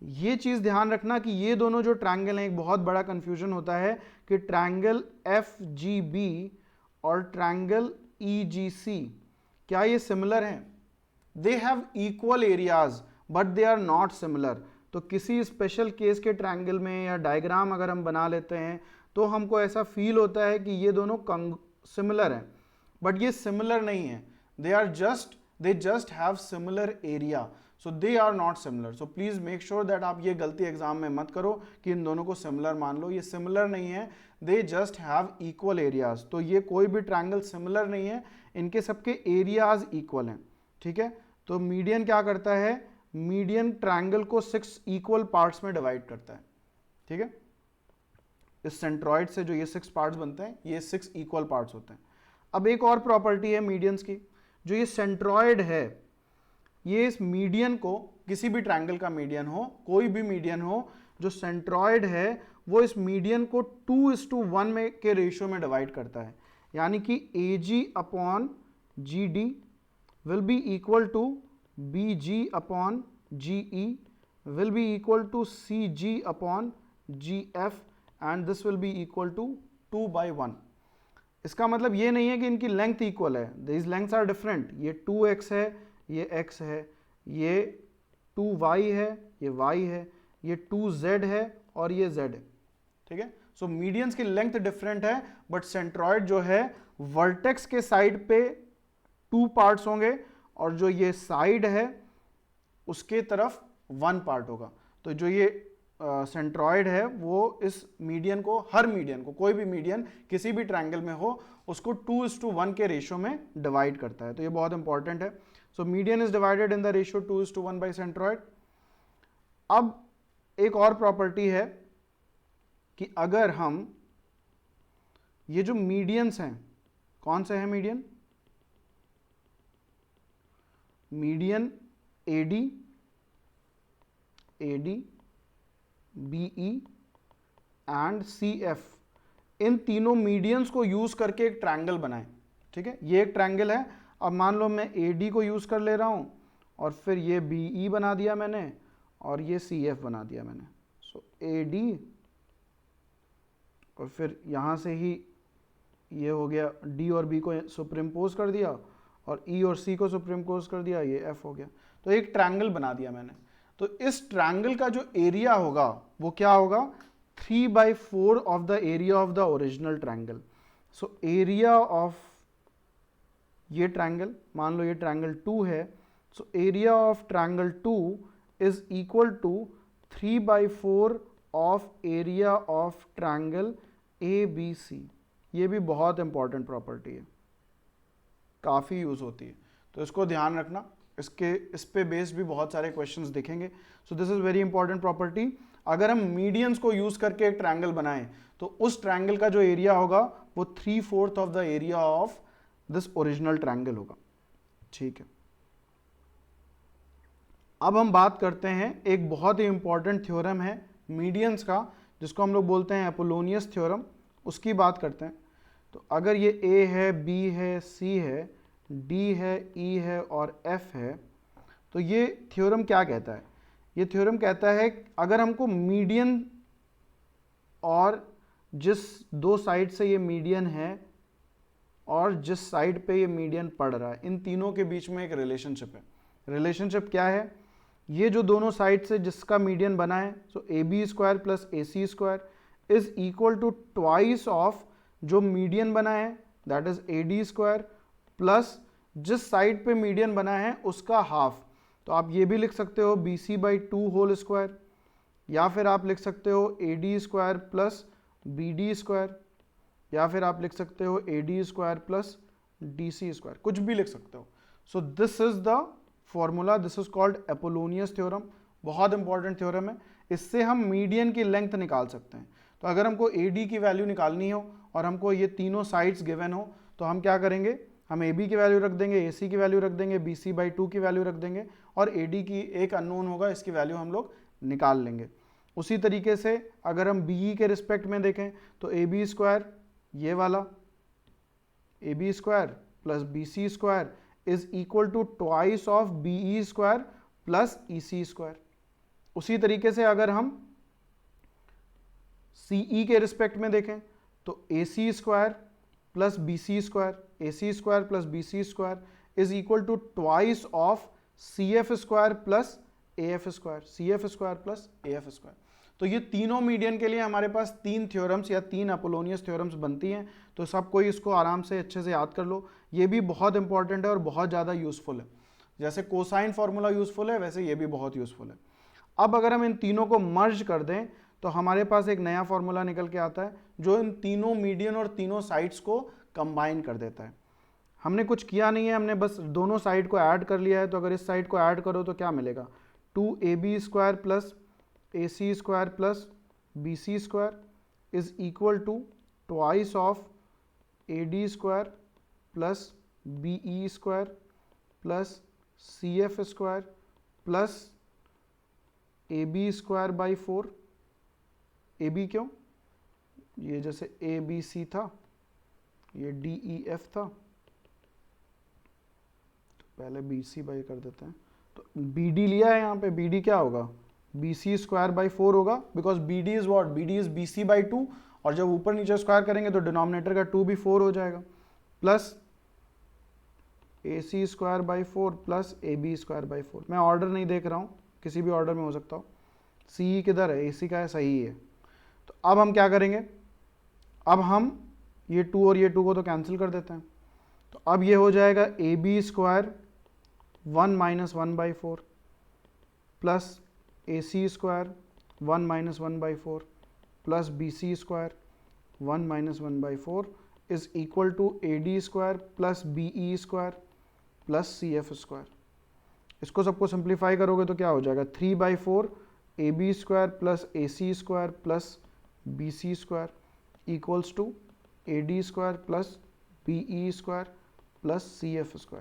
ये चीज ध्यान रखना कि ये दोनों जो ट्रायंगल हैं, एक बहुत बड़ा कंफ्यूजन होता है कि ट्रायंगल FGB और ट्रायंगल EGC क्या ये सिमिलर हैं? They have equal areas but they are not similar. तो किसी स्पेशल केस के ट्रायंगल में या डायग्राम अगर हम बना लेते हैं तो हमको ऐसा फील होता है कि ये दोनों सिमिलर हैं, बट ये सिमिलर नहीं है, they just have similar area, so they are not similar. So please make sure that आप ये गलती एग्जाम में मत करो कि इन दोनों को सिमिलर मान लो, ये सिमिलर नहीं है, they just have equal areas. तो ये कोई भी ट्रायंगल सिमिलर नहीं है, इनके सबके एरियाज इक्वल हैं, ठीक है। तो मीडियन क्या करता है, मीडियन ट्रायंगल को 6 इक्वल पार्ट्स में डिवाइड करता है, ठीक है। इस सेंट्रॉइड से जो ये 6 पार्ट्स बनते हैं, ये 6 इक्वल पार्ट्स होते हैं। अब एक और प्रॉपर्टी है मीडियंस की, जो ये सेंट्रॉइड है, ये इस मीडियन को, किसी भी ट्रायंगल का मीडियन हो, कोई भी मीडियन हो, जो सेंट्रॉइड है वो इस मीडियन को 2:1 में के रेशियो में डिवाइड करता है। यानी कि AG upon GD will be equal to BG upon GE will be equal to CG upon GF and this will be equal to 2/1। इसका मतलब ये नहीं है कि इनकी लेंथ इक्वल है, दीज लेंथ्स आर डिफरेंट। ये 2x है, ये x है, ये 2y है, ये y है, ये 2z है और ये z है, ठीक है। सो मीडियंस की लेंथ डिफरेंट है, बट सेंट्रॉइड जो है वर्टेक्स के साइड पे 2 पार्ट्स होंगे और जो ये साइड है उसके तरफ 1 पार्ट होगा। तो जो ये सेंट्रॉइड है वो इस मीडियन को, हर मीडियन को, कोई भी मीडियन किसी भी ट्रायंगल में हो, उसको 2:1 के रेशियो में डिवाइड करता है। तो ये बहुत इंपॉर्टेंट है। So median is divided in the ratio 2:1 by centroid. अब एक और प्रॉपर्टी है कि अगर हम ये जो मीडियंस हैं, कौन से हैं median, median AD, BE and CF, इन तीनों मीडियंस को यूज करके एक ट्रायंगल बनाएं, ठीक है। ये एक ट्रायंगल है। अब मान लो मैं AD को यूज कर ले रहा हूं और फिर ये BE बना दिया मैंने और ये CF बना दिया मैंने। सो AD और फिर यहां से ही ये हो गया, D और B को सुपरिम्पोज कर दिया और E और C को सुपरिम्पोज कर दिया, ये F हो गया। तो एक ट्रायंगल बना दिया मैंने। तो इस ट्रायंगल का जो एरिया होगा वो क्या होगा, 3/4 of the area of the original triangle. So area of ये ट्रायंगल, मान लो ये ट्रायंगल 2 है, so area of triangle 2 is equal to 3/4 of area of triangle ABC। ये भी बहुत इंपॉर्टेंट प्रॉपर्टी है, काफ़ी यूज होती है, तो इसको ध्यान रखना। इस पे बेस्ड भी बहुत सारे क्वेश्चंस दिखेंगे। सो this is very important property. अगर हम मीडियंस को यूज करके एक ट्रायंगल बनाएं तो उस ट्रायंगल का जो एरिया होगा वो 3/4 of the area of this original triangle होगा, ठीक है। अब हम बात करते हैं, एक बहुत ही इंपॉर्टेंट थ्योरम है मीडियंस का, जिसको हम लोग बोलते हैं अपोलोनियस थ्योरम, उसकी बात करते हैं। तो अगर ये A है, B है, C है, D है, E है और F है, तो ये थ्योरम क्या कहता है, ये थ्योरम कहता है अगर हमको मीडियन और जिस 2 साइड से ये मीडियन है और जिस साइड पे ये मीडियन पड़ रहा है, इन तीनों के बीच में एक रिलेशनशिप है। रिलेशनशिप क्या है, ये जो दोनों साइड से जिसका मीडियन बना है, so AB² plus AC² is equal to twice of जो मीडियन बना है, दैट इज AD² प्लस जिस साइड पे मीडियन बना है उसका हाफ। तो आप ये भी लिख सकते हो BC/2 होल स्क्वायर, या फिर आप लिख सकते हो AD² प्लस BD², या फिर आप लिख सकते हो AD² प्लस DC², कुछ भी लिख सकते हो। सो this is the formula, this is called Apollonius theorem. बहुत इंपॉर्टेंट थ्योरम है, इससे हम मीडियन की लेंथ निकाल सकते हैं। तो अगर हमको AD की वैल्यू निकालनी हो और हमको ये तीनों साइड्स गिवन हो, तो हम क्या करेंगे, हम AB की वैल्यू रख देंगे, AC की वैल्यू रख देंगे, BC/2 की वैल्यू रख देंगे और AD की एक अननोन होगा, इसकी वैल्यू हम लोग निकाल लेंगे। उसी तरीके से अगर हम BE के रिस्पेक्ट में देखें तो AB² ये वाला AB² plus BC² is equal to twice of BE² plus EC²। उसी तरीके से अगर हम CE के रिस्पेक्ट में देखें तो AC² plus BC² AC² plus BC² is equal to twice of CF² plus AF² CF² plus AF²। तो ये तीनों मीडियन के लिए हमारे पास 3 थ्योरम्स या 3 अपोलोनियस थ्योरम्स बनती हैं। तो सब कोई इसको आराम से अच्छे से याद कर लो, ये भी बहुत इंपॉर्टेंट है और बहुत ज़्यादा यूजफुल है। जैसे कोसाइन फॉर्मूला यूजफुल है, वैसे ये भी बहुत यूजफुल है। अब अगर हम इन तीनों को मर्ज कर दें तो हमारे पास एक नया फॉर्मूला निकल के आता है जो इन तीनों मीडियन और तीनों साइड्स को कंबाइन कर देता है। हमने कुछ किया नहीं है, हमने बस दोनों साइड को ऐड कर लिया है। तो अगर इस साइड को ऐड करो तो क्या मिलेगा, 2ab² plus ac² plus bc² is equal to twice of ad² plus be² plus cf² plus ab² by 4। ab क्यों, ये जैसे abc था, ये def था, तो पहले bc बाई कर देते हैं। तो bd लिया है यहाँ पे, bd क्या होगा, bc² बाई 4 होगा, because bd is what, bd is bc by 2, और जब ऊपर नीचे स्क्वायर करेंगे तो डिनोमिनेटर का 2 भी 4 हो जाएगा, plus ac² by 4 plus ab² by 4। मैं ऑर्डर नहीं देख रहा हूँ, किसी भी ऑर्डर में हो सकता हो। सी किधर है, ac का है, सही है। तो अब हम क्या करेंगे, अब हम ये 2 और ये 2 को तो कैंसिल कर देते हैं। तो अब ये हो जाएगा ab² 1 minus 1 by 4 plus ac² 1 minus 1 by 4 plus bc² 1 minus 1 by 4 is equal to ad² plus be² plus cf²। इसको सबको सिंप्लीफाई करोगे तो क्या हो जाएगा, 3 by 4 ab² plus ac² plus bc² equals to ad² plus be² plus cf²।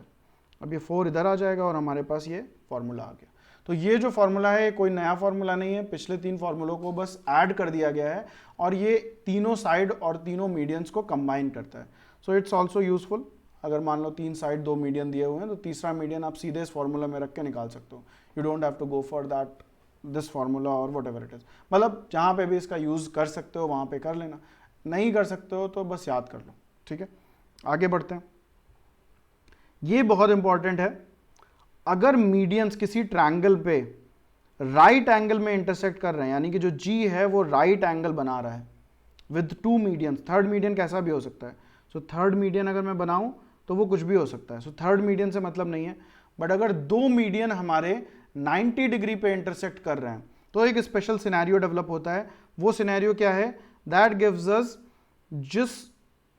अब ये 4 इधर आ जाएगा और हमारे पास ये फॉर्मूला आ गया। तो ये जो फॉर्मूला है कोई नया फॉर्मूला नहीं है, पिछले 3 फॉर्मूलों को बस ऐड कर दिया गया है और ये तीनों साइड और तीनों मीडियंस को कंबाइन करता है। So it's also useful. अगर मान लो 3 साइड 2 मीडियन दिए हुए हैं तो तीसरा मीडियन आप सीधे इस फॉर्मूला में रख के निकाल सकते हो। You don't have to go for that this formula और वट एवर इट इज। मतलब जहाँ पे भी इसका यूज कर सकते हो वहाँ पे कर लेना, नहीं कर सकते हो तो बस याद कर लो। ठीक है, आगे बढ़ते हैं। ये बहुत इंपॉर्टेंट है, अगर मीडियंस किसी ट्रायंगल पे राइट एंगल में इंटरसेक्ट कर रहे हैं, यानी कि जो जी है वो राइट एंगल बना रहा है विद 2 मीडियंस, थर्ड मीडियन कैसा भी हो सकता है। सो थर्ड मीडियन अगर मैं बनाऊं तो वो कुछ भी हो सकता है। सो थर्ड मीडियन से मतलब नहीं है, बट अगर 2 मीडियन हमारे 90 डिग्री पे इंटरसेक्ट कर रहे हैं तो एक स्पेशल सिनेरियो डेवलप होता है। वो सिनेरियो क्या है, दैट गिव्स अस, जिस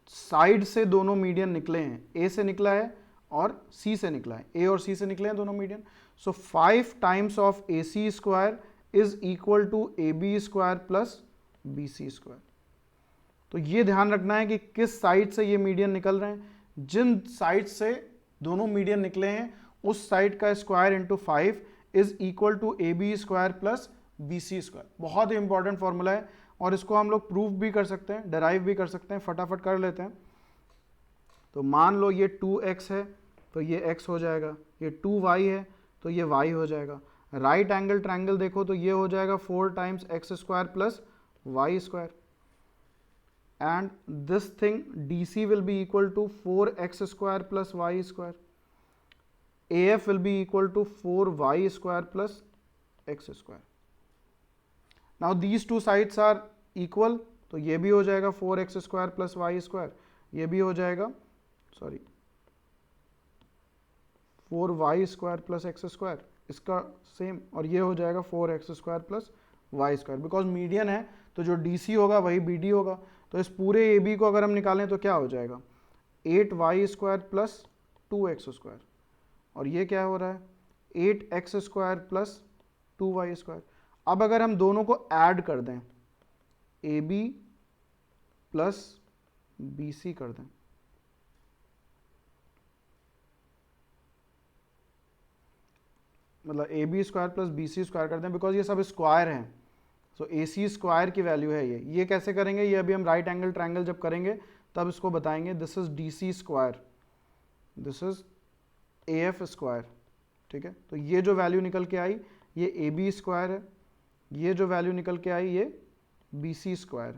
साइड से दोनों मीडियन निकले हैं, ए से निकला है और सी से निकला है, ए और सी से निकले हैं दोनों median. So 5 times of ac² is equal to ab² plus bc²। तो ये ध्यान रखना है कि किस साइड से ये मीडियन निकल रहे हैं, जिन साइड से दोनों मीडियन निकले हैं उस साइड का square into 5 is equal to ab² plus bc²। बहुत ही इंपॉर्टेंट फॉर्मूला है और इसको हम लोग प्रूव भी कर सकते हैं, डेराइव भी कर सकते हैं। फटाफट कर लेते हैं। तो मान लो ये 2x है तो ये x हो जाएगा, ये 2y है तो ये y हो जाएगा। राइट एंगल ट्रायंगल देखो तो ये हो जाएगा 4 times x² plus y², and this thing DC will be equal to 4x² plus y², AF will be equal to 4y² plus x²। Now these 2 sides are equal, तो ये भी हो जाएगा 4x² प्लस y², ये भी हो जाएगा 4y² plus x², इसका सेम, और ये हो जाएगा 4x² plus y²। Because median है तो जो DC होगा वही BD होगा। तो इस पूरे AB को अगर हम निकालें तो क्या हो जाएगा, 8y² प्लस 2x², और ये क्या हो रहा है 8x² प्लस 2y²। अब अगर हम दोनों को ऐड कर दें, AB प्लस BC कर दें, मतलब AB² प्लस BC² कर दें, बिकॉज ये सब स्क्वायर हैं। सो AC² की वैल्यू है ये कैसे करेंगे, ये अभी हम राइट एंगल ट्रायंगल जब करेंगे तब इसको बताएंगे। This is DC², this is AF²। ठीक है, तो ये जो वैल्यू निकल के आई ये AB² है, ये जो वैल्यू निकल के आई ये BC² है।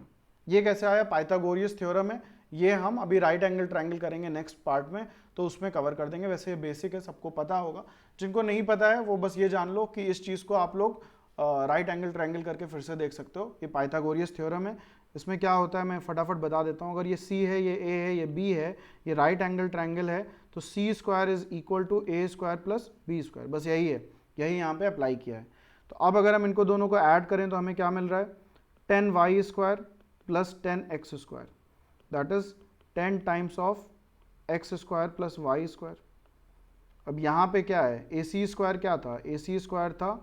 ये कैसे आया, पाइथागोरस थ्योरम है। ये हम अभी राइट एंगल ट्रायंगल करेंगे नेक्स्ट पार्ट में, तो उसमें कवर कर देंगे। वैसे ये बेसिक है, सबको पता होगा। जिनको नहीं पता है वो बस ये जान लो कि इस चीज़ को आप लोग राइट एंगल ट्रायंगल करके फिर से देख सकते हो। ये पाइथागोरियस थ्योरम है। इसमें क्या होता है मैं फटाफट बता देता हूँ। अगर ये C है, ये A है, ये B है, ये राइट एंगल ट्रायंगल है, तो C square is equal to A square plus B square. बस यही है, यही यहाँ पे अप्लाई किया है। तो अब अगर हम इनको दोनों को ऐड करें तो हमें क्या मिल रहा है, 10y square plus 10x square, that is 10 times of x square plus y square. अब यहाँ पे क्या है, ए सी स्क्वायर क्या था, ए सी स्क्वायर था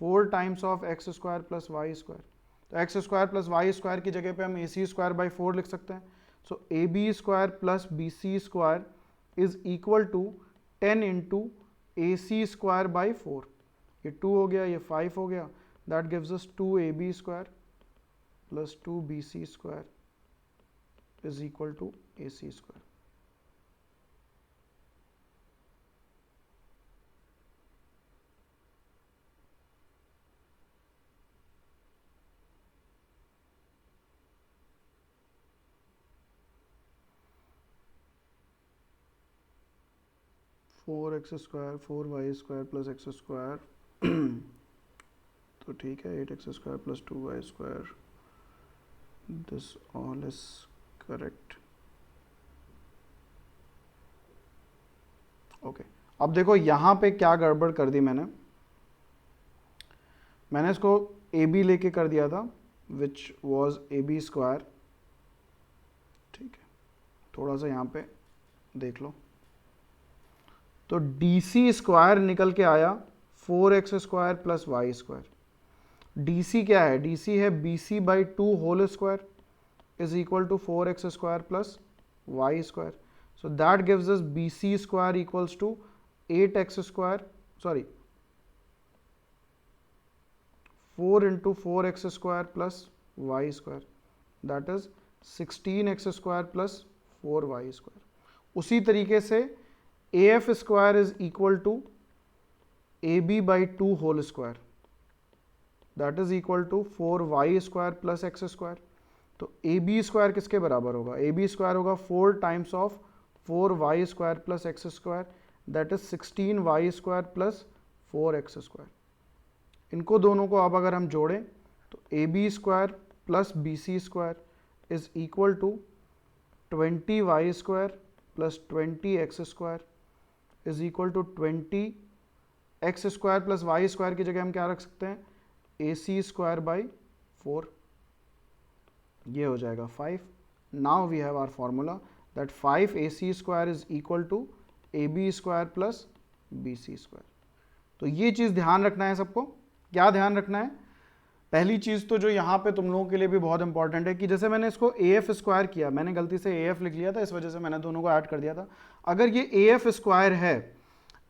4 times of X square plus Y square. तो X square plus Y square की जगह पे हम ए सी स्क्वायर बाई 4 लिख सकते हैं। So A B square plus B C square is equal to 10 into A C square by 4। ये 2 हो गया, ये 5 हो गया, that gives us 2 A B square plus 2 B C square is equal to A C square. Four X square 4y square plus X square तो ठीक है, 8x square plus 2y square, this all is correct. Okay, अब देखो यहाँ पे क्या गड़बड़ कर दी मैंने इसको ए बी लेके कर दिया था which was A B square. ठीक है, थोड़ा सा यहाँ पे देख लो, तो डी सी स्क्वायर निकल के आया 4x square plus Y square. D C क्या है, डी सी है B C by 2 whole square is equal to 4x square plus Y square. So that gives us B C square equals to 8x square, sorry 4 into 4x square plus Y square, that is 16x square plus 4y square. उसी तरीके से A F square is equal to A B by 2 whole square, that is equal to 4y square plus X square. तो A B square किसके बराबर होगा, ए B square होगा 4 times of 4y square plus X square, that is 16y square plus 4x square. इनको दोनों को अब अगर हम जोड़ें तो A B square plus B C square is equal to 20y square plus 20x square is equal to 20x square plus Y square की जगह हम क्या रख सकते हैं, ए सी स्क्वायर बाई 4, ये हो जाएगा 5। Now we have our formula that 5 A C square is equal to A B square plus B C square. तो ये चीज़ ध्यान रखना है सबको। क्या ध्यान रखना है, पहली चीज़ तो जो यहाँ पे तुम लोगों के लिए भी बहुत इंपॉर्टेंट है कि जैसे मैंने इसको ए एफ स्क्वायर किया, मैंने गलती से ए एफ लिख लिया था, इस वजह से मैंने दोनों को ऐड कर दिया था। अगर ये ए एफ स्क्वायर है,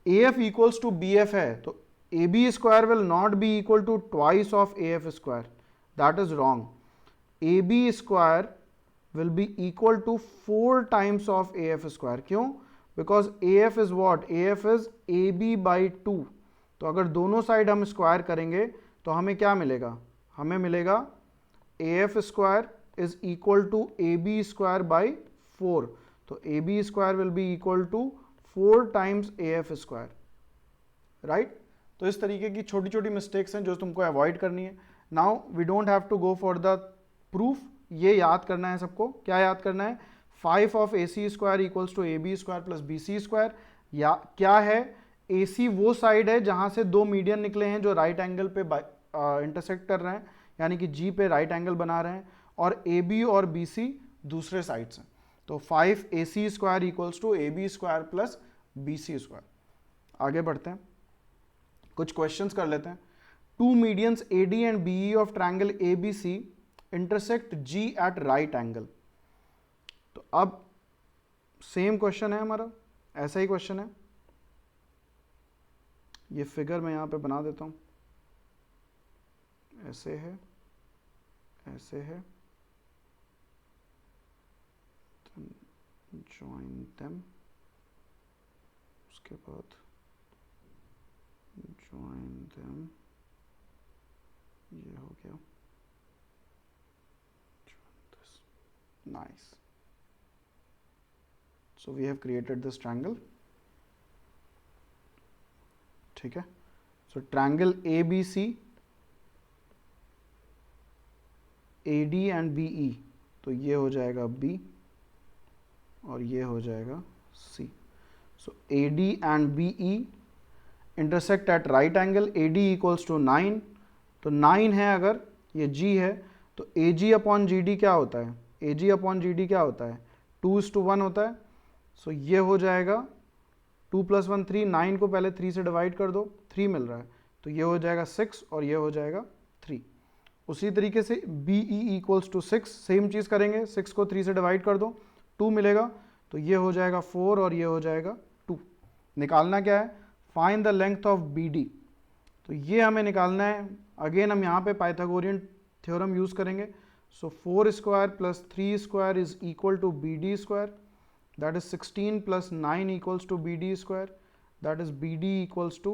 A F equals to B F है, तो A B square will not be equal to twice of A F square, that is wrong. A B square will be equal to 4 times of A F square. क्यों, because A F is what, A F is A B by 2। तो अगर दोनों side हम square करेंगे तो हमें क्या मिलेगा, हमें मिलेगा A F square is equal to A B square by 4। तो A B square will be equal to 4 times A F square, right. तो इस तरीके की छोटी छोटी मिस्टेक्स हैं जो तुमको अवॉइड करनी है। Now we don't have to go for the proof, ये याद करना है सबको। क्या याद करना है, 5 of A C square equals to A B square plus B C square. या क्या है, ए सी वो साइड है जहां से दो मीडियन निकले हैं जो राइट एंगल पे इंटरसेक्ट कर रहे हैं, यानी कि जी पे राइट एंगल बना रहे हैं, और ए बी और बी सी दूसरे साइड से। तो 5 A C square equals to A B square plus B C square. आगे बढ़ते हैं, कुछ क्वेश्चंस कर लेते हैं। Two medians A D and B E of triangle A B C intersect G at right angle. तो अब सेम क्वेश्चन है हमारा, ऐसा ही क्वेश्चन है। ये फिगर मैं यहां पे बना देता हूं, ऐसे है, ऐसे है, ज्वाइन देम, उसके बाद ज्वाइन देम, ये हो गया, nice, so we have created this triangle। ठीक है, so triangle ABC AD and BE, तो ये हो जाएगा B और ये हो जाएगा C. So AD and BE intersect at right angle, AD equals to 9, तो 9 है अगर ये G है तो AG अपॉन GD क्या होता है, AG अपॉन GD क्या होता है, 2:1 होता है. सो ये हो जाएगा 2 + 1 3, 9 को पहले 3 से डिवाइड कर दो, 3 मिल रहा है, तो ये हो जाएगा 6 और ये हो जाएगा 3. उसी तरीके से BE इक्वल्स टू 6, सेम चीज़ करेंगे, 6 को 3 से डिवाइड कर दो, 2 मिलेगा, तो ये हो जाएगा 4 और ये हो जाएगा 2. निकालना क्या है, find the length of BD, तो ये हमें निकालना है. अगेन हम यहाँ पे पाइथागोरियन थ्योरम यूज़ करेंगे. So 4 square plus 3 square is equal to BD square, that is 16 plus 9 equals to BD square, that is BD equals to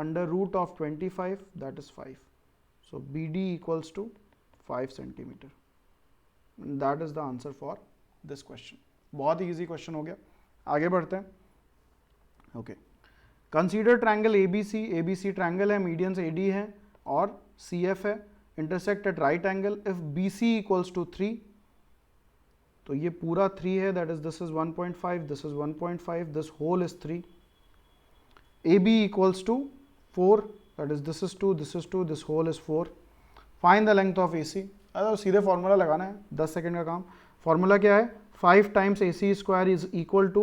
under root of 25, that is 5. So BD equals to 5 centimeter. And that is the answer for this question. बहुत ही easy question हो गया. आगे बढ़ते हैं. Okay. Consider triangle ABC. ABC triangle है, medians AD है और CF है, intersect at right angle. If BC equals to 3, तो ये पूरा 3 है, that is this is 1.5, this is 1.5, this whole is 3. AB equals to 4, that is this is 2, this is 2, this whole is 4. Find the length of AC. अरे सीधे formula लगाना है, 10 second का काम. फॉर्मूला क्या है, 5 times AC square is equal to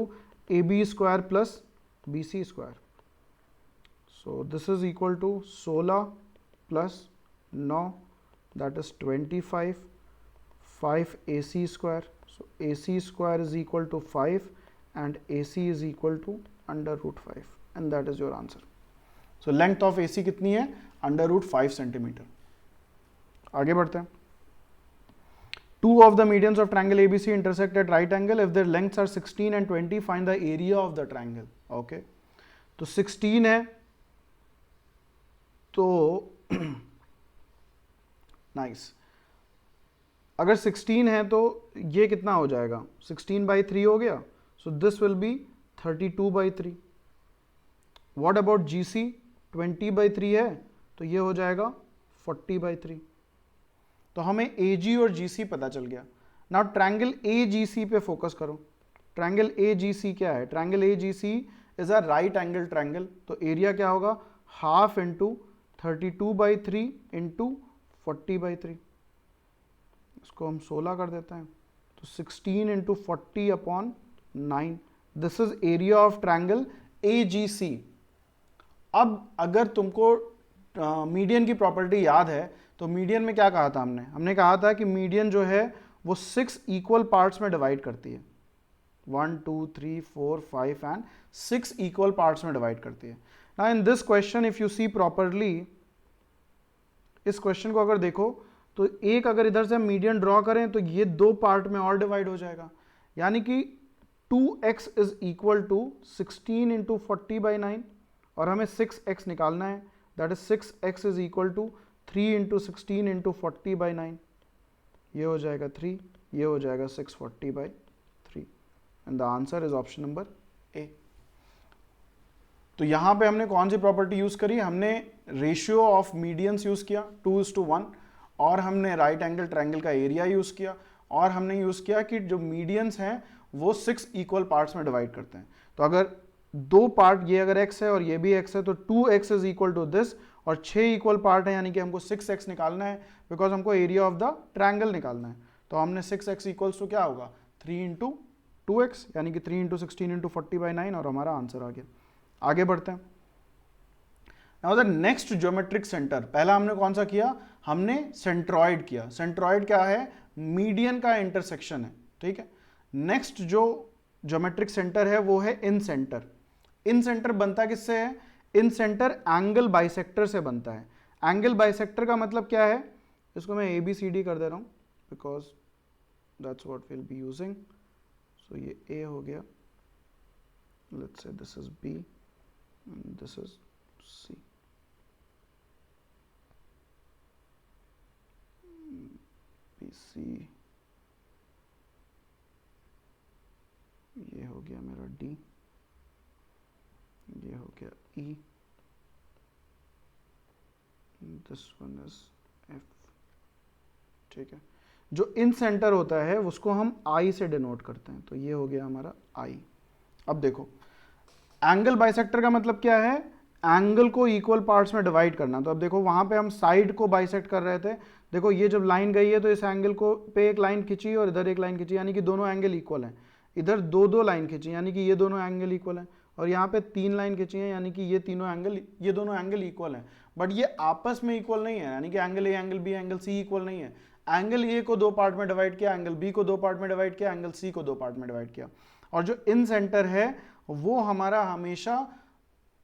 AB square plus BC square. So this is equal to 16 plus 9, that is 25, 5 AC square. So AC square is equal to 5 and AC is equal to under root 5 and that is your answer. So length of AC कितनी है, under root 5 centimeter. आगे बढ़ते हैं. Two of the medians of triangle ABC intersect at right angle. If their lengths are 16 and 20, find the area of the triangle. Okay. तो 16 है तो nice. अगर 16 है तो ये कितना हो जाएगा, 16/3 हो गया. So this will B 32/3. What about GC, 20/3 है तो ये हो जाएगा 40/3. तो हमें AG और GC पता चल गया. नाउ ट्रायंगल AGC पे फोकस करो. ट्रायंगल AGC क्या है, triangle AGC is a right angle triangle. तो एरिया क्या होगा, हाफ इंटू 32/3 इंटू 40/3. इसको हम 16 कर देते हैं, तो 16 into 40 upon 9. This is area of triangle AGC. अब अगर तुमको मीडियन की प्रॉपर्टी याद है तो मीडियन में क्या कहा था हमने कहा था कि मीडियन जो है वो 6 इक्वल पार्ट्स में डिवाइड करती है. 1 2 3 4 5 एंड 6 इक्वल पार्ट्स में डिवाइड करती है. Now in this question if you see properly, इस क्वेश्चन को अगर देखो तो एक अगर इधर से हम मीडियन ड्रॉ करें तो ये 2 पार्ट में और डिवाइड हो जाएगा. यानी कि 2x is equal to 16 into 40/9 और हमें 6x निकालना है. That is 6x is equal to 3 into 16 into 40/9. ये हो जाएगा 3, ये हो जाएगा 640/3 and the answer is option number A. तो यहां पे हमने कौन सी प्रॉपर्टी यूज करी, हमने रेशियो ऑफ मीडियंस यूज किया 2:1 और हमने राइट एंगल ट्रायंगल का एरिया यूज किया और हमने यूज किया कि जो मीडियंस हैं वो 6 इक्वल पार्ट्स में डिवाइड करते हैं. तो अगर 2 पार्ट, ये अगर x है और ये भी x है तो 2x is equal to this और 6 इक्वल पार्ट है यानी कि हमको 6x निकालना है बिकॉज हमको एरिया ऑफ द ट्रायंगल निकालना है. तो हमने 6x इक्वल्स टू क्या होगा 3 इंटू 2x यानी कि 3 इंटू 16 इंटू 40/9 और हमारा आंसर आ गया. आगे बढ़ते हैं. Now the next geometric centre, पहला हमने कौन सा किया, हमने सेंट्रॉइड किया. सेंट्रॉइड क्या है, मीडियन का इंटरसेक्शन है. ठीक है. नेक्स्ट जो ज्योमेट्रिक सेंटर है वो है इन सेंटर. इन सेंटर बनता किससे है, इन सेंटर एंगल बाइसेक्टर से बनता है. एंगल बाइसेक्टर का मतलब क्या है, इसको मैं ABCD कर दे रहा हूं because that's what will be using. So ये A हो गया, let's say this is B and this is C. BC, ये हो गया मेरा D, ये हो गया E, this one is F. ठीक है. जो इन सेंटर होता है उसको हम आई से डिनोट करते हैं, तो ये हो गया हमारा आई। अब देखो एंगल बाइसेक्टर का मतलब क्या है, एंगल को इक्वल पार्ट्स में डिवाइड करना। तो अब देखो वहां पे हम साइड को बाइसेक्ट कर रहे थे, देखो ये जब लाइन गई है तो इस एंगल को पे एक लाइन खींची और इधर एक लाइन खींची, यानी कि दोनों एंगल इक्वल हैं। इधर दो दो लाइन खींची यानी कि ये दोनों एंगल इक्वल हैं, और यहाँ पे तीन लाइन खींची है यानी कि ये दोनों एंगल इक्वल हैं। बट ये आपस में इक्वल नहीं है, यानी कि angle A angle B angle C equal नहीं है। एंगल ए को दो पार्ट में डिवाइड किया, एंगल बी को दो पार्ट में डिवाइड किया, एंगल सी को दो पार्ट में डिवाइड किया, और जो इन सेंटर है वो हमारा हमेशा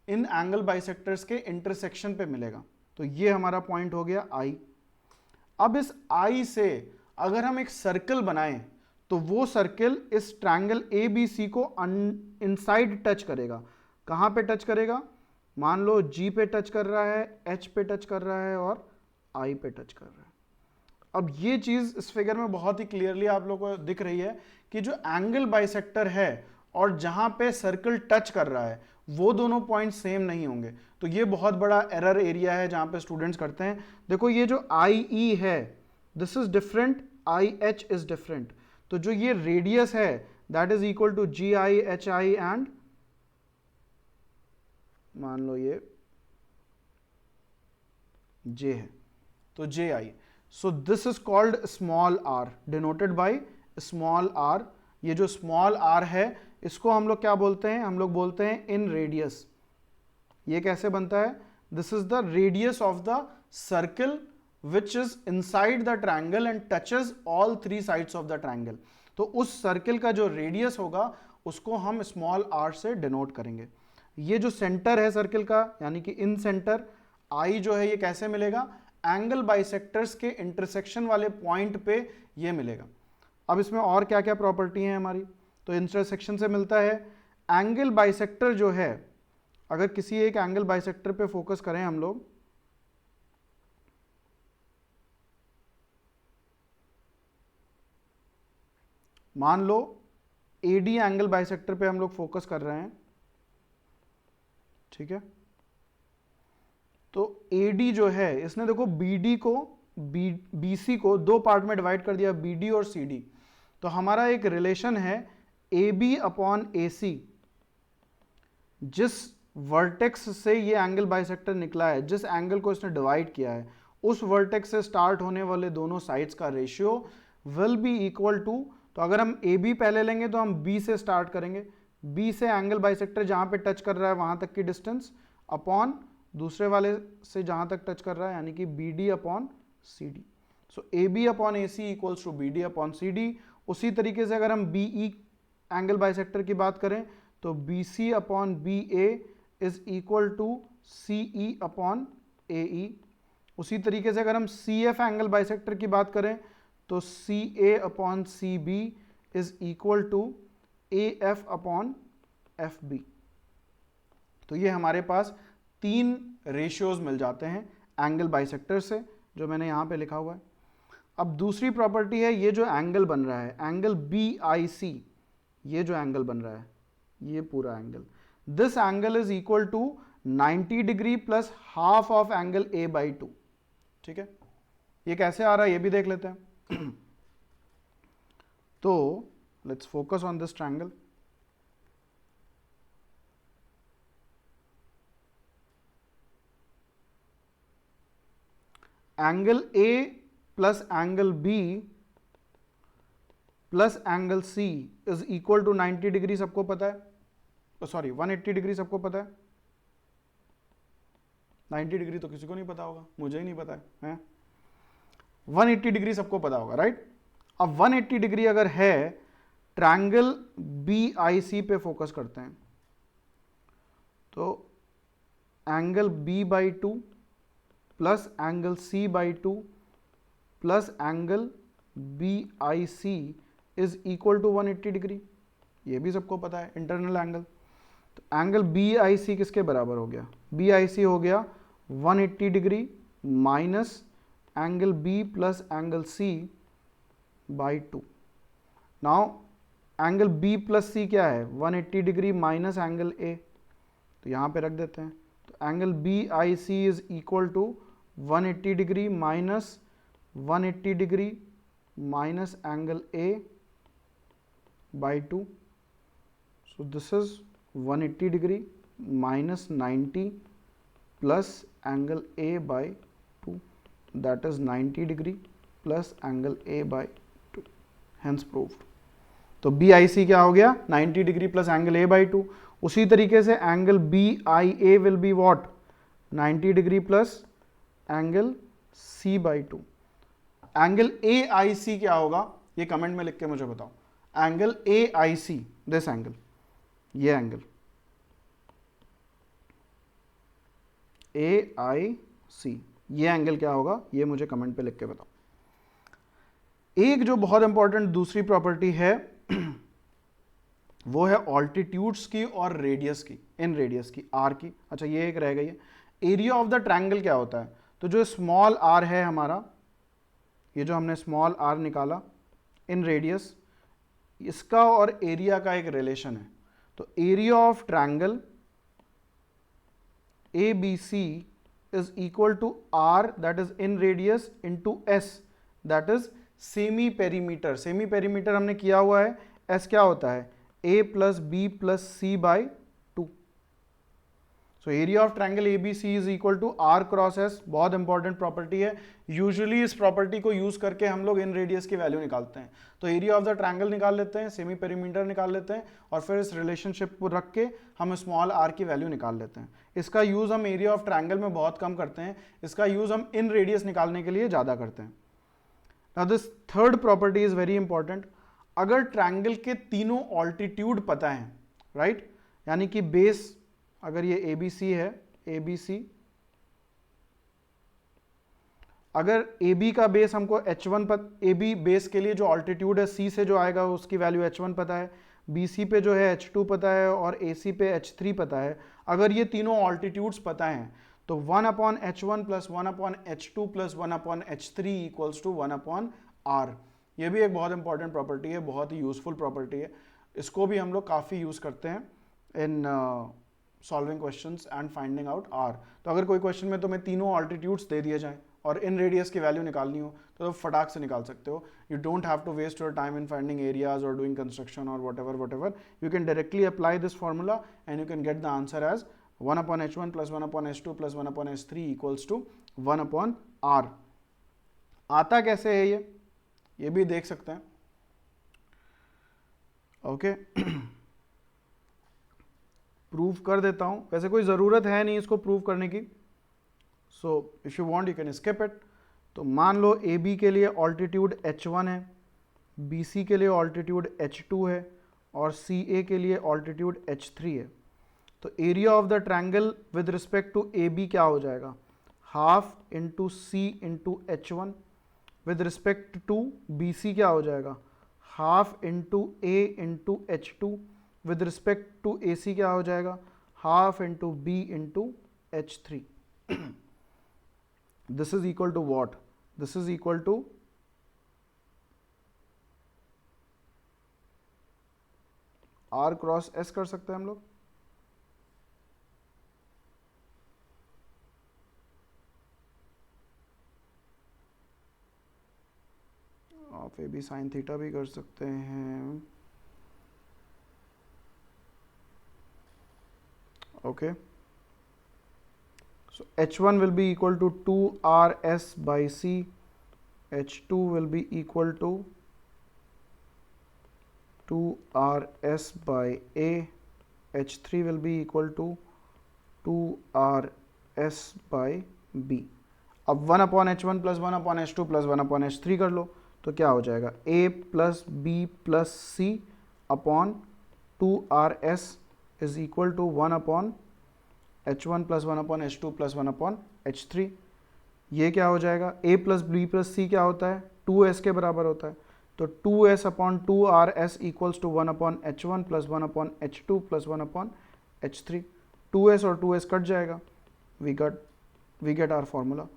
इन एंगल बाइसेक्टर्स के इंटरसेक्शन पे मिलेगा। तो ये हमारा पॉइंट हो गया आई। अब इस आई से अगर हम एक सर्कल बनाएं तो वो सर्कल इस ट्रायंगल ए बी सी को इनसाइड टच करेगा। कहां पे टच करेगा, मान लो जी पे टच कर रहा है, एच पे टच कर रहा है और आई पे टच कर रहा है। अब ये चीज इस फिगर में बहुत ही क्लियरली आप लोगों को दिख रही है कि जो एंगल बाइसेक्टर है और जहां पे सर्कल टच कर रहा है वो दोनों पॉइंट सेम नहीं होंगे। तो ये बहुत बड़ा एरर एरिया है जहां पे स्टूडेंट्स करते हैं। देखो ये जो आई ई है this is different, I H is different. तो जो ये रेडियस है that is equal to G I H I and मान लो ये जे है तो J I. So this is called small R, denoted by small R. ये जो स्मॉल आर है इसको हम लोग क्या बोलते हैं, हम लोग बोलते हैं इन रेडियस। ये कैसे बनता है, this is the radius of the circle which is inside the triangle and touches all three sides of the triangle. तो उस सर्कल का जो रेडियस होगा उसको हम स्मॉल आर से डिनोट करेंगे। ये जो सेंटर है सर्कल का यानी कि इन सेंटर आई जो है ये कैसे मिलेगा, एंगल बाइसेक्टर्स के इंटरसेक्शन वाले पॉइंट पे ये मिलेगा। अब इसमें और क्या क्या प्रॉपर्टी है हमारी, तो इंटरसेक्शन से मिलता है। एंगल बाइसेक्टर जो है, अगर किसी एक एंगल बाइसेक्टर पे फोकस करें हम लोग, मान लो एडी एंगल बाइसेक्टर पे हम लोग फोकस कर रहे हैं, ठीक है। तो एडी जो है इसने देखो बीडी को बीसी को दो पार्ट में डिवाइड कर दिया, बीडी और सीडी। तो हमारा एक रिलेशन है ए बी अपॉन ए सी। जिस वर्टेक्स से ये एंगल बाइसेक्टर निकला है, जिस एंगल को इसने डिवाइड किया है, उस वर्टेक्स से स्टार्ट होने वाले दोनों साइड्स का ratio will be equal to, तो अगर हम ए बी पहले लेंगे तो हम बी से स्टार्ट करेंगे, बी से एंगल बाइसेक्टर जहां पे टच कर रहा है वहां तक की डिस्टेंस अपॉन दूसरे वाले से जहां तक टच कर रहा है यानी कि B D upon C D. So A B upon A C equals to B D upon C D. उसी तरीके से अगर हम बी ई एंगल बाइसेक्टर की बात करें तो B C upon B A is equal to C E upon A E. उसी तरीके से अगर हम सी एफ एंगल बाइसेक्टर की बात करें तो C A upon C B is equal to A F upon F B. तो ये हमारे पास तीन रेशियोज मिल जाते हैं एंगल बाइसेक्टर से, जो मैंने यहां पे लिखा हुआ है। अब दूसरी प्रॉपर्टी है, ये जो एंगल बन रहा है एंगल बी आई सी, ये जो एंगल बन रहा है ये पूरा angle, this angle is equal to 90 degree plus half of angle A by 2। ठीक है, ये कैसे आ रहा है ये भी देख लेते हैं। तो let's focus on this triangle. Angle A plus angle B plus angle C is equal to 90 degree सबको पता है, सॉरी 180 डिग्री सबको पता है। 90 डिग्री तो किसी को नहीं पता होगा, मुझे ही नहीं पता है। 180 डिग्री सबको पता होगा, राइट। अब 180 डिग्री अगर है, ट्रायंगल बी आई सी पे फोकस करते हैं तो angle B by 2 plus angle C by 2 plus angle B I C is equal to 180 degree, ये भी सबको पता है, इंटरनल एंगल। तो एंगल बी आई सी किसके बराबर हो गया, बी आई सी हो गया 180 degree minus angle B plus angle C by 2। Now angle B plus C क्या है, 180 डिग्री माइनस एंगल ए, तो यहाँ पे रख देते हैं। तो angle B I C is equal to 180 degree minus 180 degree minus angle A by 2. So this is 180 degree minus 90 plus angle A by 2, that is 90 degree plus angle A by 2, hence proved. तो BIC क्या हो गया, 90 degree plus angle A by 2. उसी तरीके से angle BIA will be what, 90 degree plus angle C by 2. Angle AIC क्या होगा, ये कमेंट में लिख के मुझे बताओ. एंगल AIC, दिस एंगल, ये एंगल AIC, ये एंगल क्या होगा, ये मुझे कमेंट पे लिख के बताओ. एक जो बहुत इंपॉर्टेंट दूसरी प्रॉपर्टी है वो है ऑल्टीट्यूड्स की और रेडियस की, इन रेडियस की, आर की. अच्छा ये एक रह गई है. एरिया ऑफ द ट्रायंगल क्या होता है, तो जो स्मॉल आर है हमारा, ये जो हमने स्मॉल आर निकाला इन रेडियस, इसका और एरिया का एक रिलेशन है. तो area of triangle ABC is equal to R, that is in radius, into S, that is semi perimeter. Semi perimeter हमने किया हुआ है, S क्या होता है, A plus B plus C by 2. So area of triangle ABC is equal to R cross S. बहुत important property है. Usually इस प्रॉपर्टी को यूज करके हम लोग इन रेडियस की वैल्यू निकालते हैं. तो एरिया ऑफ द ट्रायंगल निकाल लेते हैं, सेमी पेरीमीटर निकाल लेते हैं, और फिर इस रिलेशनशिप को रख के हम स्मॉल r की वैल्यू निकाल लेते हैं. इसका यूज हम एरिया ऑफ ट्रायंगल में बहुत कम करते हैं, इसका यूज हम इन रेडियस निकालने के लिए ज्यादा करते हैं. Now this third property is very important. अगर ट्रायंगल के तीनों ऑल्टीट्यूड पता है, राइट, यानी कि बेस, अगर ये ABC है, ABC, अगर AB का बेस हमको H1 AB बेस के लिए जो ऑल्टीट्यूड है C से जो आएगा उसकी वैल्यू H1 पता है, BC पे जो है H2 पता है, और AC पे H3 पता है. अगर ये तीनों ऑल्टीट्यूड्स पता हैं तो 1/H1 plus 1/H2 plus 1/H3 equals to 1/R. ये भी एक बहुत इंपॉर्टेंट प्रॉपर्टी है, बहुत ही यूजफुल प्रॉपर्टी है. इसको भी हम लोग काफ़ी यूज़ करते हैं in solving questions and finding out R. तो अगर कोई क्वेश्चन में तुम्हें तीनों ऑल्टीट्यूड्स दे दिए जाएं और इन रेडियस की वैल्यू निकालनी हो तो फटाक से निकाल सकते हो. You don't have to waste your time in finding areas और डूइंग कंस्ट्रक्शन और whatever. You can directly apply this formula and you can get the answer as 1/H1 plus 1/H2 plus 1/H3 equals to 1/R. आता कैसे है ये भी देख सकते हैं. ओके, प्रूव कर देता हूं. वैसे कोई ज़रूरत है नहीं इसको प्रूव करने की, so if you want you can skip it. तो मान लो AB के लिए ऑल्टीट्यूड H1 है, BC के लिए ऑल्टीट्यूड H2 है, और CA के लिए ऑल्टीट्यूड H3 है. तो area of the triangle with respect to AB क्या हो जाएगा, half into C into H1. With respect to BC क्या हो जाएगा, half into A into H2. With respect to AC क्या हो जाएगा, half into B into H3. This is equal to what, this is equal to R cross S कर सकते हैं हम लोग. आप AB साइन थीटा भी कर सकते हैं. Okay, so H1 will be equal to 2RS by C, H2 will be equal to 2RS by A, H3 will be equal to 2RS by B. अब 1/H1 plus 1/H2 plus 1/H3 कर लो तो क्या हो जाएगा, A plus B plus C upon 2RS is equal to 1/H1 plus 1/H2 plus 1/H3. ये क्या हो जाएगा, A plus B plus C क्या होता है, 2S के बराबर होता है. तो 2S upon 2RS equals to 1/H1 plus 1/H2 plus 1/H3. 2S और 2S कट जाएगा, we get our formula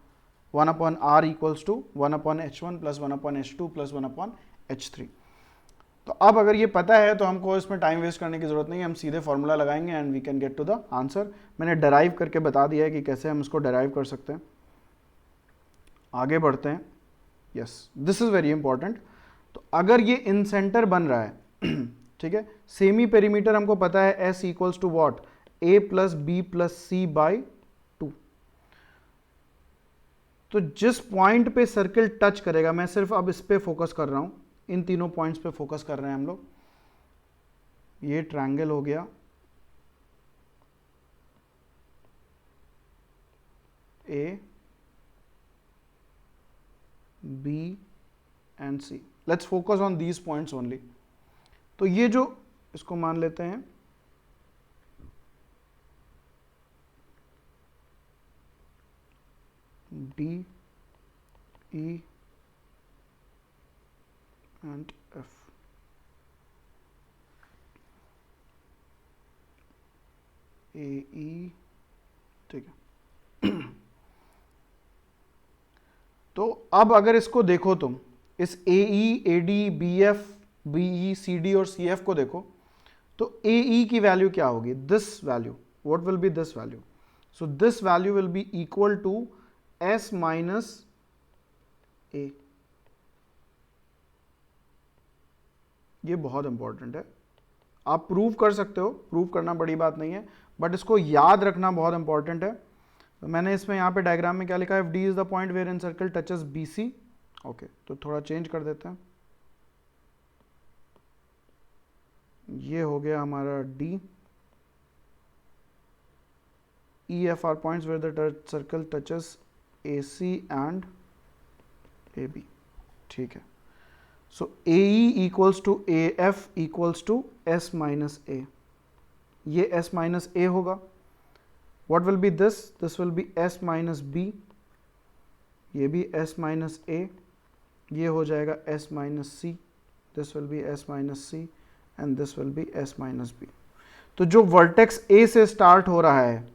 1/R equals to 1/H1 plus 1/H2 plus 1/H3. तो अब अगर ये पता है तो हमको इसमें टाइम वेस्ट करने की जरूरत नहीं है, हम सीधे फॉर्मूला लगाएंगे and we can get to the answer. मैंने डेराइव करके बता दिया है कि कैसे हम इसको डेराइव कर सकते हैं. आगे बढ़ते हैं. Yes, this is very important. तो अगर ये इन सेंटर बन रहा है ठीक है, सेमी पेरीमीटर हमको पता है S equals to what, A plus B plus C by 2। तो जिस पॉइंट पे सर्किल टच करेगा, मैं सिर्फ अब इस पे फोकस कर रहा हूं, इन तीनों पॉइंट्स पे फोकस कर रहे हैं हम लोग। ये ट्रायंगल हो गया A B and C, let's focus on these points only. तो ये जो, इसको मान लेते हैं D, E and F। A, E, ठीक है। तो अब अगर इसको देखो तुम, इस AE, AD, BF, BE, CD और CF को देखो, तो AE की वैल्यू क्या होगी, this value, what will be this value, so this value will be equal to S minus A। ये बहुत इंपॉर्टेंट है, आप प्रूव कर सकते हो, प्रूव करना बड़ी बात नहीं है, बट इसको याद रखना बहुत इंपॉर्टेंट है। तो मैंने इसमें यहाँ पे डायग्राम में क्या लिखा है, if D is the point where incircle touches B C. Okay, तो थोड़ा चेंज कर देते हैं, ये हो गया हमारा D. E F are points where the circle touches A C and A B, ठीक है। So A E equals to A F equals to S minus A, ये एस माइनस ए होगा। What will be this? This will be s minus b, ये भी s minus a, ये हो जाएगा s minus c, this will be s minus c and this will be s minus b। तो जो vertex a से start हो रहा है,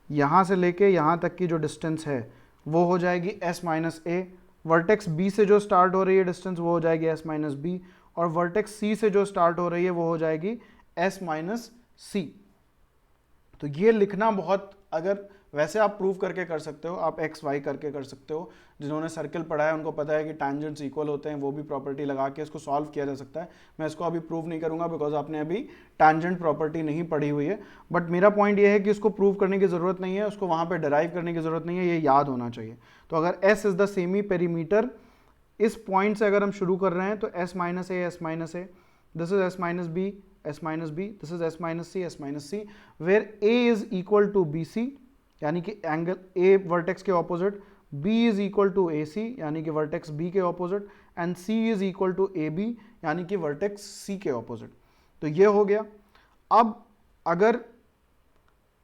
यहाँ से लेके यहाँ तक की जो डिस्टेंस है वो हो जाएगी s minus a, vertex b से जो स्टार्ट हो रही है डिस्टेंस वो हो जाएगी s minus b, और वर्टेक्स c से जो स्टार्ट हो रही है वो हो जाएगी s minus c। तो ये लिखना बहुत, अगर वैसे आप प्रूव करके कर सकते हो, आप एक्स वाई करके कर सकते हो, जिन्होंने सर्कल पढ़ा है उनको पता है कि टैंजेंट्स इक्वल होते हैं, वो भी प्रॉपर्टी लगा के इसको सॉल्व किया जा सकता है। मैं इसको अभी प्रूव नहीं करूंगा बिकॉज आपने अभी टैंजेंट प्रॉपर्टी नहीं पढ़ी हुई है, बट मेरा पॉइंट ये है कि इसको प्रूव करने की जरूरत नहीं है, उसको वहां पर डिराइव करने की जरूरत नहीं है, ये याद होना चाहिए। तो अगर S is the semi perimeter, इस पॉइंट से अगर हम शुरू कर रहे हैं तो S minus A, S minus A, this is S minus B, s minus b, this is s minus c, s minus c, where a is equal to bc, यानी कि एंगल a वर्टेक्स के opposite, b is equal to ac, यानी कि vertex b के opposite, and c is equal to ab, यानी कि vertex c के opposite. तो ये हो गया। अब अगर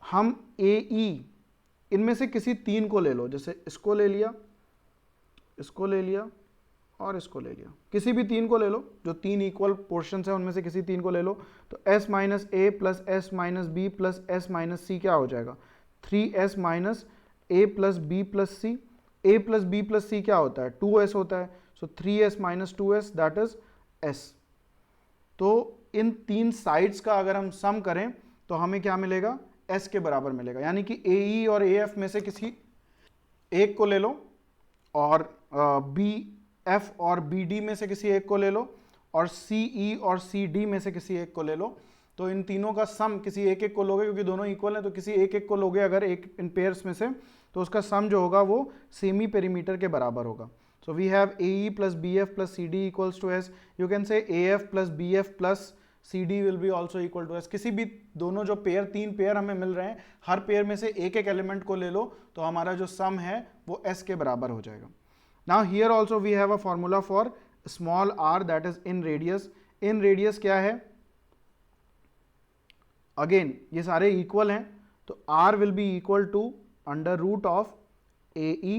हम AE इनमें से किसी तीन को ले लो, जैसे इसको ले लिया, इसको ले लिया और इसको ले लिया, किसी भी तीन को ले लो, जो तीन इक्वल पोर्शंस हैं उनमें से किसी तीन को ले लो, तो s minus A plus S minus B plus S minus C क्या हो जाएगा, 3s minus A plus B plus C. A plus B plus C क्या होता है, 2s होता है, so 3s minus 2s that is s। तो इन तीन साइड्स का अगर हम सम करें तो हमें क्या मिलेगा, s के बराबर मिलेगा, यानी कि AE और AF में से किसी एक को ले लो, और BF और BD में से किसी एक को ले लो, और CE और CD में से किसी एक को ले लो। तो इन तीनों का सम किसी एक एक को लोगे, क्योंकि दोनों इक्वल हैं, तो किसी एक एक को लोगे अगर एक इन पेयर्स में से, तो उसका सम जो होगा वो सेमी पेरीमीटर के बराबर होगा। So we have AE plus BF plus CD equals to S, you can say AF plus BF plus CD will be also equal to S। किसी भी दोनों जो पेयर, तीन पेयर हमें मिल रहे हैं, हर पेयर में से एक एक एलिमेंट को ले लो, तो हमारा जो सम है वो S के बराबर हो जाएगा। Now here also we have a formula for small r, that is in radius। in radius क्या है, अगेन ये सारे इक्वल हैं, तो r will be equal to under root of AE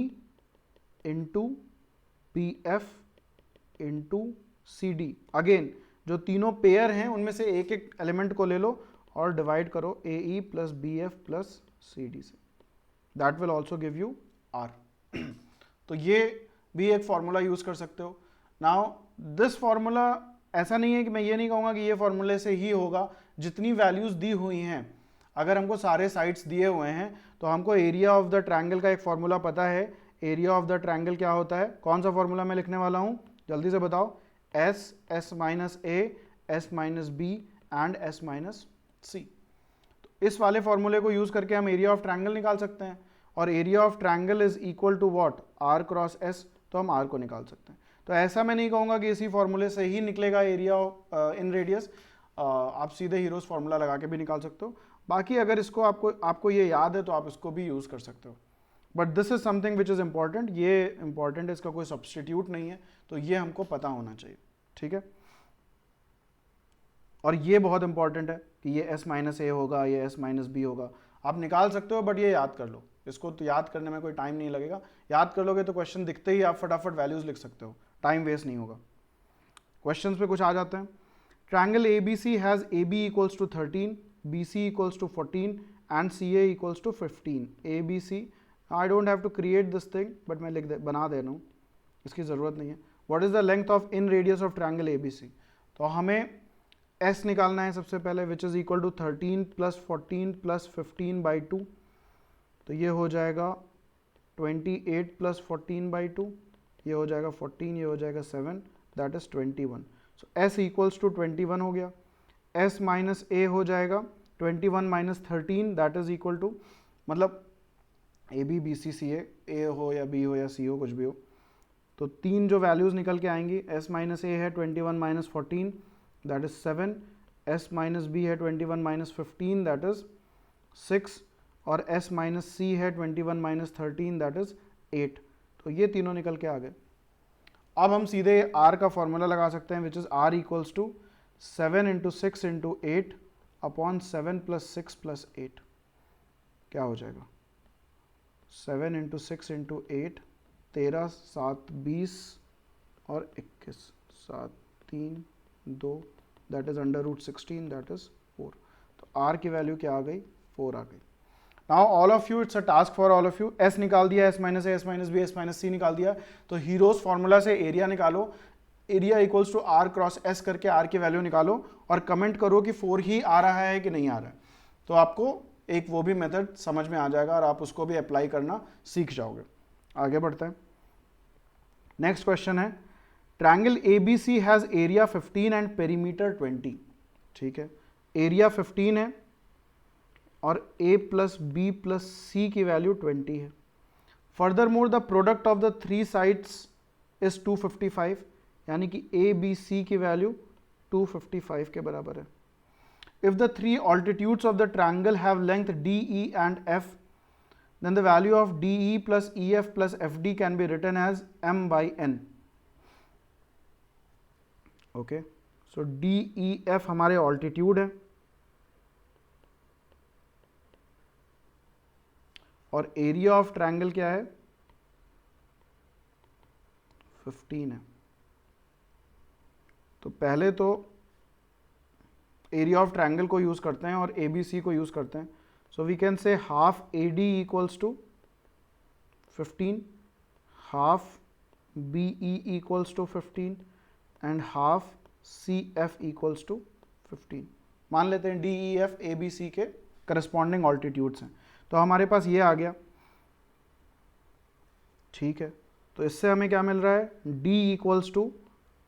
into BF into CD। Again जो तीनों pair हैं उनमें से एक एक एलिमेंट को ले लो और डिवाइड करो AE plus BF plus CD से, that will also give you R। तो ये भी एक फॉर्मूला यूज कर सकते हो। नाउ दिस फॉर्मूला, ऐसा नहीं है कि मैं ये नहीं कहूँगा कि ये फॉर्मूले से ही होगा, जितनी वैल्यूज दी हुई हैं, अगर हमको सारे साइड्स दिए हुए हैं तो हमको एरिया ऑफ द ट्रायंगल का एक फॉर्मूला पता है, एरिया ऑफ द ट्रायंगल क्या होता है, कौन सा फॉर्मूला मैं लिखने वाला हूँ, जल्दी से बताओ, S, S minus A, S minus B and S minus C. तो इस वाले फॉर्मूले को यूज करके हम एरिया ऑफ ट्रायंगल निकाल सकते हैं, और area of triangle is equal to what, R cross S, तो हम आर को निकाल सकते हैं। तो ऐसा मैं नहीं कहूँगा कि इसी फॉर्मूले से ही निकलेगा एरिया इन रेडियस, आप सीधे हीरोज फॉर्मूला लगा के भी निकाल सकते हो। बाकी अगर इसको आपको ये याद है तो आप इसको भी यूज़ कर सकते हो, but this is something which is important, ये इंपॉर्टेंट है, इसका कोई सब्सटीट्यूट नहीं है, तो ये हमको पता होना चाहिए, ठीक है। और ये बहुत इंपॉर्टेंट है कि ये s माइनस ए होगा, ये s माइनस बी होगा, आप निकाल सकते हो, बट ये याद कर लो, इसको तो याद करने में कोई टाइम नहीं लगेगा, याद कर लोगे तो क्वेश्चन दिखते ही आप फटाफट वैल्यूज लिख सकते हो, टाइम वेस्ट नहीं होगा। क्वेश्चन पे कुछ आ जाते हैं। Triangle A B C has A B equals to 13, B C equals to 14 and C A equals to 15। A B C, I don't have to create this thing, but मैं बना दे रहा हूँ, इसकी ज़रूरत नहीं है। What is the length of inradius of triangle A B C, तो हमें s निकालना है सबसे पहले, which is equal to 13 plus 14 plus 15 by 2, तो ये हो जाएगा 28 प्लस 14 बाई 2, ये हो जाएगा 14, ये हो जाएगा 7, that is 21। So s equals to 21 हो गया। s माइनस a हो जाएगा 21 minus 13, that is equal to, मतलब ए बी बी सी सी ए हो या b हो या c हो, कुछ भी हो, तो तीन जो वैल्यूज़ निकल के आएंगी, s माइनस a है 21 minus 14, that is 7, s minus b है 21 minus 15, that is 6, और s minus c है 21 minus 13, that is 8। तो ये तीनों निकल के आ गए। अब हम सीधे r का फॉर्मूला लगा सकते हैं, which is r equals to 7 into 6 into 8 upon 7 plus 6 plus 8, क्या हो जाएगा, 7 इंटू 6 इंटू 8, 13, 7, 20 और 21, 7, 3, 2, that is under root 16, that is 4। तो r की वैल्यू क्या आ गई, 4 आ गई। Now all of you, it's a task for all of you, s निकाल दिया, s minus a, s minus B, s minus c निकाल दिया, तो हीरोज फॉर्मूला से एरिया निकालो, area equals to r cross s करके r की value निकालो, और कमेंट करो कि 4 ही आ रहा है कि नहीं आ रहा है, तो आपको एक वो भी मेथड समझ में आ जाएगा और आप उसको भी अप्लाई करना सीख जाओगे। आगे बढ़ते हैं। नेक्स्ट क्वेश्चन है, triangle A B C has area 15 and perimeter 20, ठीक है, एरिया 15 है और a plus B plus C की वैल्यू 20 है। Furthermore the product of the three sides is 255, यानी कि ए बी सी की वैल्यू 255 के बराबर है। If the three altitudes of the triangle have length D E and F, then the value of DE plus EF plus FD can be written as m by n. Okay, so DEF हमारे altitude है और area of triangle क्या है, 15 है। तो पहले तो area of triangle को यूज करते हैं और ABC को यूज करते हैं। So we can say half AD equals to 15, half BE equals to 15 and half CF equals to 15। मान लेते हैं DEF ABC के करस्पॉन्डिंग ऑल्टीट्यूड्स हैं, तो हमारे पास ये आ गया, ठीक है। तो इससे हमें क्या मिल रहा है, D equals to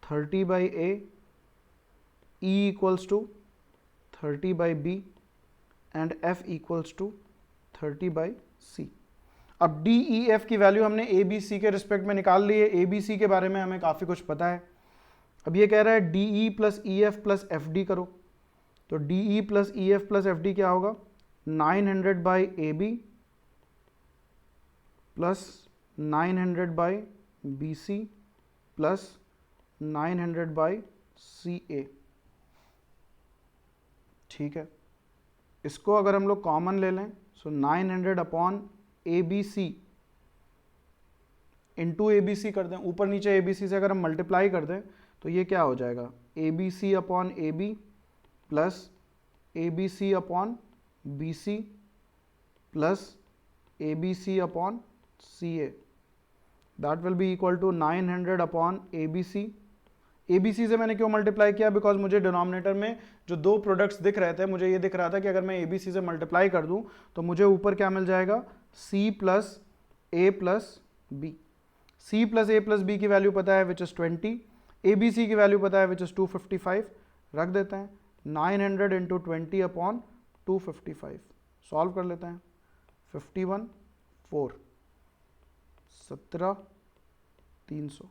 30 by A, E equals to 30 by B and f equals to 30 by C. अब डी ई एफ की वैल्यू हमने ए बी सी के रिस्पेक्ट में निकाल ली है, ए बी सी के बारे में हमें काफ़ी कुछ पता है। अब ये कह रहा है D E plus E F plus F D करो, तो D E plus E F plus F D क्या होगा, 900 by A B plus 900 by B C plus 900 by C A, ठीक है। इसको अगर हम लोग कॉमन ले लें, so 900 upon A B C into A B C कर दें, ऊपर नीचे ए बी सी से अगर हम मल्टीप्लाई कर दें तो ये क्या हो जाएगा, A B C upon A B plus A B C upon B C plus A B C upon C A, that will be equal to 900 upon A B C. A B C से मैंने क्यों multiply किया, because मुझे denominator में जो दो products दिख रहे थे, मुझे ये दिख रहा था कि अगर मैं ए बी सी से मल्टीप्लाई कर दूं तो मुझे ऊपर क्या मिल जाएगा, सी प्लस ए प्लस बी। सी प्लस ए प्लस बी की वैल्यू पता है विच इज़ 20, ए बी सी की वैल्यू पता है विच इज़ 255, रख देते हैं 900 इंटू 20 अपॉन 255, सॉल्व कर लेते हैं 51 4 17 300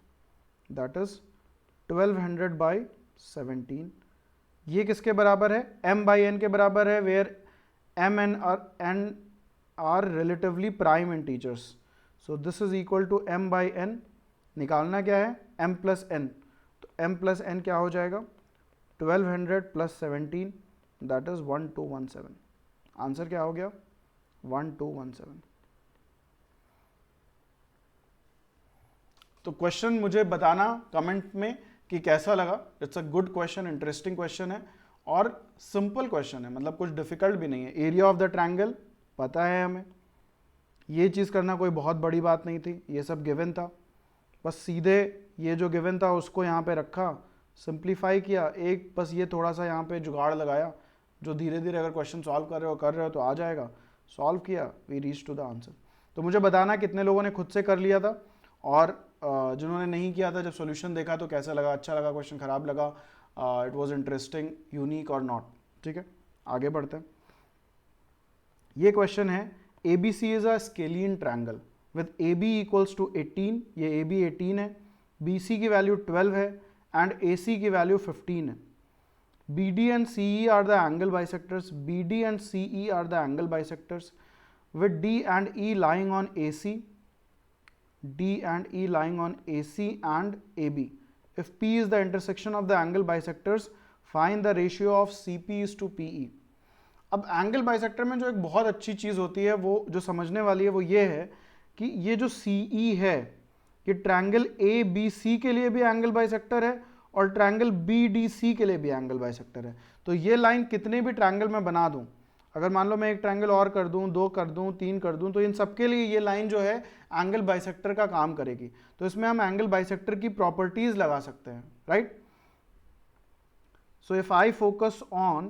दैट इज 1200 बाई 17। ये किसके बराबर है? m बाई n के बराबर है, where m and n are relatively prime integers. So this is equal to m by n। निकालना क्या है? m plus n। तो m प्लस n क्या हो जाएगा? 1200 प्लस 17 दैट इज 1217। आंसर क्या हो गया? 1217। तो क्वेश्चन मुझे बताना कमेंट में कि कैसा लगा। It's a good question, interesting question है और सिंपल क्वेश्चन है, मतलब कुछ डिफिकल्ट भी नहीं है। एरिया ऑफ द ट्रायंगल पता है हमें, ये चीज़ करना कोई बहुत बड़ी बात नहीं थी, ये सब गिवन था। बस सीधे ये जो गिवन था उसको यहाँ पे रखा, सिंप्लीफाई किया, एक बस ये थोड़ा सा यहाँ पे जुगाड़ लगाया, जो धीरे धीरे अगर क्वेश्चन सॉल्व कर रहे हो तो आ जाएगा। सॉल्व किया, we reach to the answer. तो मुझे बताना कितने लोगों ने खुद से कर लिया था और जिन्होंने नहीं किया था, जब सॉल्यूशन देखा तो कैसा लगा, अच्छा लगा क्वेश्चन, खराब लगा, इट वाज इंटरेस्टिंग, यूनिक और नॉट। ठीक है, आगे बढ़ते हैं। ये क्वेश्चन है, ABC is a scalene triangle with AB equals to 18, ये AB 18 है, BC की वैल्यू 12 है एंड AC की वैल्यू 15 है। BD and CE are the angle bisectors, BD and CE are the angle bisectors with D and E lying on AC, D and E lying on AC and AB. If P is the intersection of the angle bisectors, find the ratio of CP is to PE. अब angle bisector में जो एक बहुत अच्छी चीज़ होती है, वो जो समझने वाली है, वो ये है कि ये जो CE है, ये ट्रायंगल ABC के लिए भी एंगल बाइसेक्टर है और ट्रायंगल BDC के लिए भी एंगल बाइसेक्टर है। तो ये लाइन कितने भी ट्रायंगल में बना दूं, अगर मान लो मैं एक ट्रायंगल और कर दूं, 2 कर दूं, 3 कर दूं, तो इन सबके लिए ये लाइन जो है एंगल बाइसेक्टर का काम करेगी। तो इसमें हम एंगल बाइसेक्टर की प्रॉपर्टीज लगा सकते हैं, right. So if I focus on,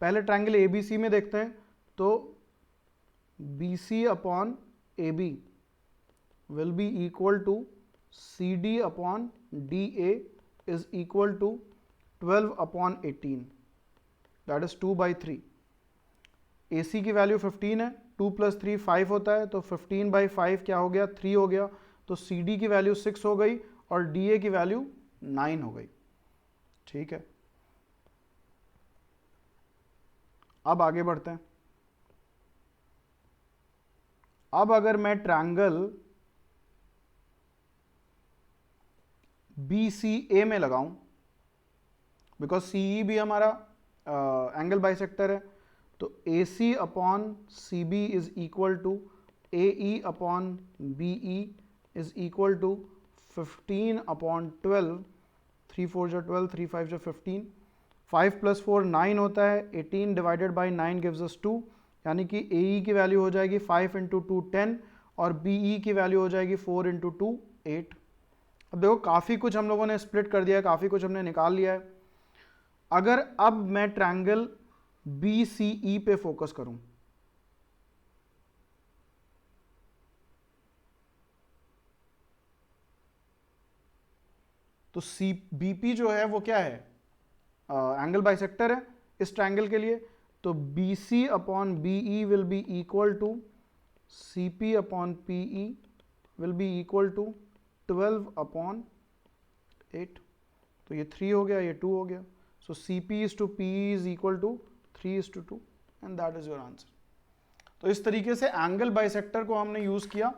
पहले ट्रायंगल ABC में देखते हैं, तो BC upon AB will be equal to CD upon DA is equal to 12 upon 18, that is 2/3। AC की वैल्यू 15 है, 2 + 3 5 होता है, तो 15/5 क्या हो गया? 3 हो गया। तो CD की वैल्यू 6 हो गई और DA की वैल्यू 9 हो गई। ठीक है, अब आगे बढ़ते हैं। अब अगर मैं ट्रायंगल BCA में लगाऊं, बिकॉज CE भी हमारा एंगल बाइसेक्टर है, तो AC upon CB is equal to AE upon BE is equal to 15 upon 12, 3 4 जो 12, 3 5 जो 15, 5 + 4 9 होता है, 18 डिवाइडेड बाई 9 गिव्स अस 2, यानी कि AE की वैल्यू हो जाएगी 5 × 2 10 और BE की वैल्यू हो जाएगी 4 × 2 8। अब देखो काफ़ी कुछ हम लोगों ने स्प्लिट कर दिया है, काफ़ी कुछ हमने निकाल लिया है। अगर अब मैं ट्रायंगल BCE पे फोकस करूं, तो BP जो है वो क्या है? एंगल बाइसेक्टर है इस ट्रायंगल के लिए। तो BC upon BE will be equal to CP upon PE will be equal to 12 upon 8। तो ये 3 हो गया, ये 2 हो गया। So CP is to PE is equal to 3:2 and that is your answer. तो इस तरीके से एंगल बाइसेक्टर को हमने यूज किया।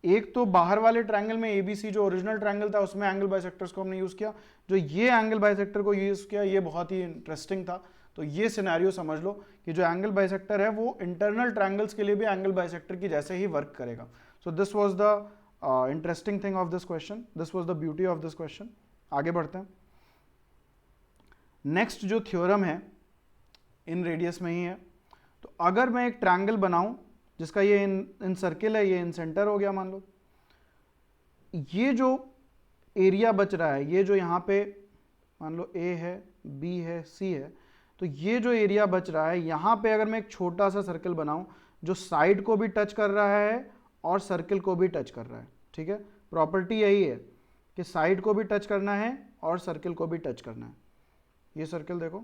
एक तो बाहर वाले ट्रायंगल में ABC जो ओरिजिनल ट्रायंगल था उसमें एंगल बाइसेक्टर्स को हमने यूज किया, जो ये एंगल बाइसेक्टर को यूज किया, ये बहुत ही इंटरेस्टिंग था। तो ये सिनेरियो समझ लो कि जो एंगल बाइसेक्टर है वो इंटरनल ट्रायंगल्स के लिए भी एंगल बाइसेक्टर की जैसे ही वर्क करेगा। So this was the interesting thing of this question, this was the beauty of this question. आगे बढ़ते हैं। नेक्स्ट जो थ्योरम है इन रेडियस में ही है। तो अगर मैं एक ट्रायंगल बनाऊं जिसका ये इन सर्किल है, ये इन सेंटर हो गया, मान लो ये जो एरिया बच रहा है, ये जो यहाँ पे मान लो A है, B है, C है, तो ये जो एरिया बच रहा है यहाँ पे अगर मैं एक छोटा सा सर्कल बनाऊं जो साइड को भी टच कर रहा है और सर्किल को भी टच कर रहा है, ठीक है, प्रॉपर्टी यही है कि साइड को भी टच करना है और सर्किल को भी टच करना है। ये सर्किल देखो,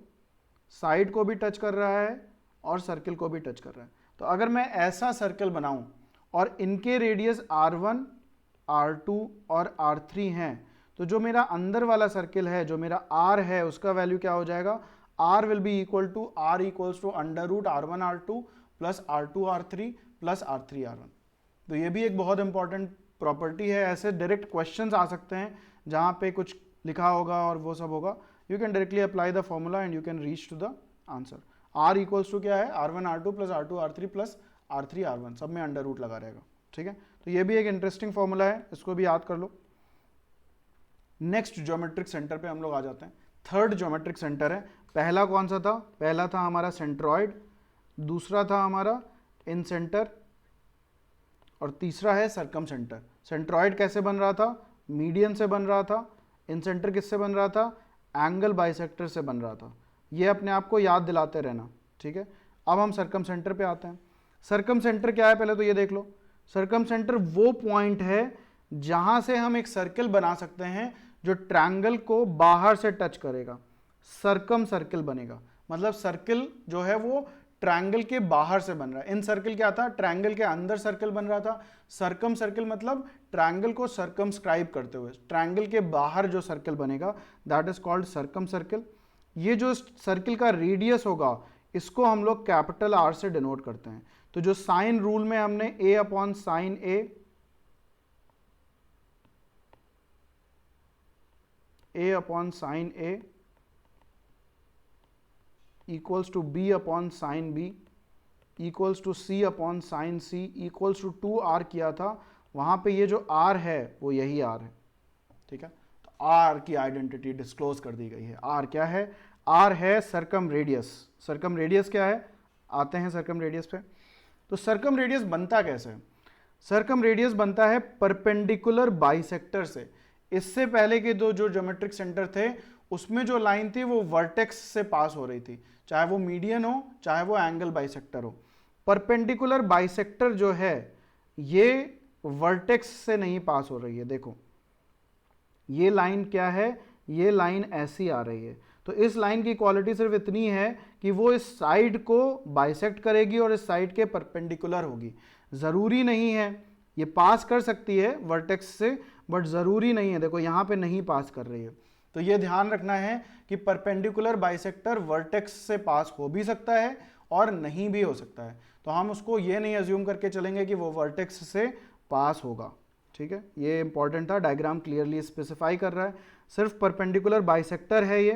साइड को भी टच कर रहा है और सर्किल को भी टच कर रहा है। तो अगर मैं ऐसा सर्किल बनाऊं और इनके रेडियस R1, R2 और R3 हैं, तो जो मेरा अंदर वाला सर्किल है, जो मेरा R है, उसका वैल्यू क्या हो जाएगा? R will be equal to R equals to under root R1 R2 plus R2 R3 plus R3 R1। तो ये भी एक बहुत इंपॉर्टेंट प्रॉपर्टी है। ऐसे डायरेक्ट क्वेश्चंस आ सकते हैं जहां पे कुछ लिखा होगा और वो सब होगा, you can directly apply the formula and you can reach to the answer. R equals to क्या है? R1 R2 plus R2 R3 plus R3 R1, सब में अंडर रूट लगा रहेगा। ठीक है, तो ये भी एक इंटरेस्टिंग फॉर्मूला है, इसको भी याद कर लो। नेक्स्ट ज्योमेट्रिक सेंटर पे हम लोग आ जाते हैं। थर्ड ज्योमेट्रिक सेंटर है, पहला कौन सा था? पहला था हमारा सेंट्रॉइड, दूसरा था हमारा इन सेंटर और तीसरा है सरकम सेंटर। सेंट्रॉइड कैसे बन रहा था? मीडियन से बन रहा था। इन सेंटर किससे बन रहा था? एंगल बाइसेक्टर से बन रहा था। ये अपने आप को याद दिलाते रहना। ठीक है, अब हम सरकम सेंटर पे आते हैं। सरकम सेंटर क्या है पहले तो ये देख लो। सरकम सेंटर वो पॉइंट है जहां से हम एक सर्कल बना सकते हैं जो ट्रायंगल को बाहर से टच करेगा, सरकम सर्कल बनेगा। मतलब सर्कल जो है वो ट्रायंगल के बाहर से बन रहा है। इन सर्कल क्या था? ट्रायंगल के अंदर सर्कल बन रहा था। सरकम सर्कल मतलब ट्रायंगल को सरकमस्क्राइब करते हुए ट्रायंगल के बाहर जो सर्कल बनेगा, दैट इज कॉल्ड सरकम सर्कल। ये जो सर्कल का रेडियस होगा, इसको हम लोग कैपिटल R से डिनोट करते हैं। तो जो साइन रूल में हमने A upon sine A upon sine A equals to B upon sine B equals to C upon sine C equals to 2R किया था, वहां पे ये जो R है वो यही R है। ठीक है, तो R की आइडेंटिटी डिस्क्लोज कर दी गई है। R क्या है? R है सरकम रेडियस। सरकम रेडियस क्या है? आते हैं सरकम रेडियस पे। तो सरकम रेडियस बनता कैसे है? सरकम रेडियस बनता है परपेंडिकुलर बाइसेक्टर से। इससे पहले के दो जो ज्योमेट्रिक सेंटर थे, उसमें जो लाइन थी वो वर्टेक्स से पास हो रही थी, चाहे वो मीडियन हो चाहे वो एंगल बाइसेक्टर हो। परपेंडिकुलर बाइसेक्टर जो है ये वर्टेक्स से नहीं पास हो रही है। देखो ये लाइन क्या है? ये लाइन ऐसी आ रही है। तो इस लाइन की क्वालिटी सिर्फ इतनी है कि वो इस साइड को बाइसेक्ट करेगी और इस साइड के परपेंडिकुलर होगी। जरूरी नहीं है, ये पास कर सकती है वर्टेक्स से, बट जरूरी नहीं है। देखो यहां पे नहीं पास कर रही है, तो ये ध्यान रखना है कि परपेंडिकुलर बाइसेक्टर वर्टेक्स से पास हो भी सकता है और नहीं भी हो सकता है। तो हम उसको ये नहीं अज्यूम करके चलेंगे कि वो वर्टेक्स से पास होगा। ठीक है, ये इंपॉर्टेंट था, डायग्राम क्लियरली स्पेसिफाई कर रहा है। सिर्फ परपेंडिकुलर बाइसेक्टर है। ये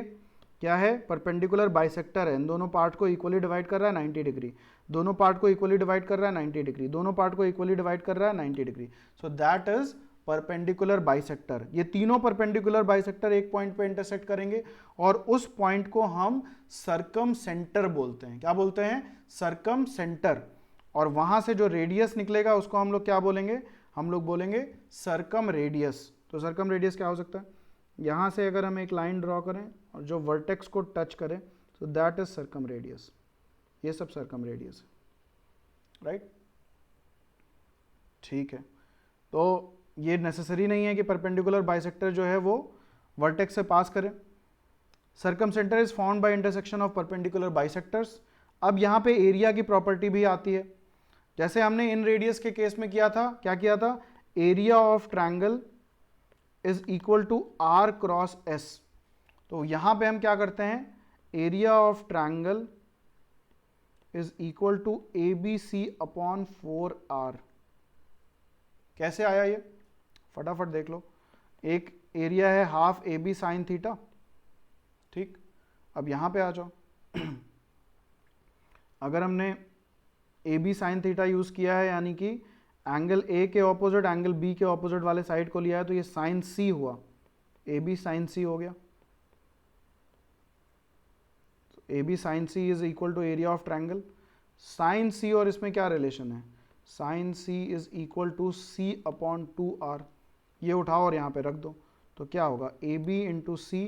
क्या है? परपेंडिकुलर बाइसेक्टर है। इन दोनों पार्ट को इक्वली डिवाइड कर रहा है 90 डिग्री, दोनों पार्ट को इक्वली डिवाइड कर रहा है 90 डिग्री, दोनों पार्ट को इक्वली डिवाइड कर रहा है 90 degree. So that is perpendicular bisector. ये तीनों परपेंडिकुलर बाइसेक्टर एक पॉइंट पे इंटरसेक्ट करेंगे और उस पॉइंट को हम सरकम सेंटर बोलते हैं। क्या बोलते हैं? सरकम सेंटर। और वहां से जो रेडियस निकलेगा उसको हम लोग क्या बोलेंगे? हम लोग बोलेंगे सरकम रेडियस। तो सरकम रेडियस क्या हो सकता है? यहां से अगर हम एक लाइन ड्रॉ करें और जो वर्टेक्स को टच करें, तो दैट इज सरकम रेडियस। ये सब सरकम रेडियस है, राइट? ठीक है, तो ये नेसेसरी नहीं है कि परपेंडिकुलर बाइसेक्टर जो है वो वर्टेक्स से पास करे। Circumcentre is found by intersection of perpendicular bisectors. अब यहां पे एरिया की प्रॉपर्टी भी आती है, जैसे हमने इन रेडियस के केस में किया था। क्या किया था? Area of triangle is equal to R cross S। तो यहां पे हम क्या करते हैं? Area of triangle is equal to ABC upon 4R। कैसे आया ये? फटाफट देख लो। एक एरिया है हाफ AB साइन थीटा। ठीक, अब यहां पे आ जाओ। अगर हमने AB साइन थीटा यूज किया है, यानी कि एंगल A के ऑपोजिट एंगल B के ऑपोजिट वाले साइड को लिया है, तो ये साइन C हुआ, AB साइन C हो गया। AB sine C is equal to area of triangle. Sine C और इसमें क्या रिलेशन है? Sine C is equal to C upon 2R। ये उठाओ और यहाँ पे रख दो, तो क्या होगा? AB into C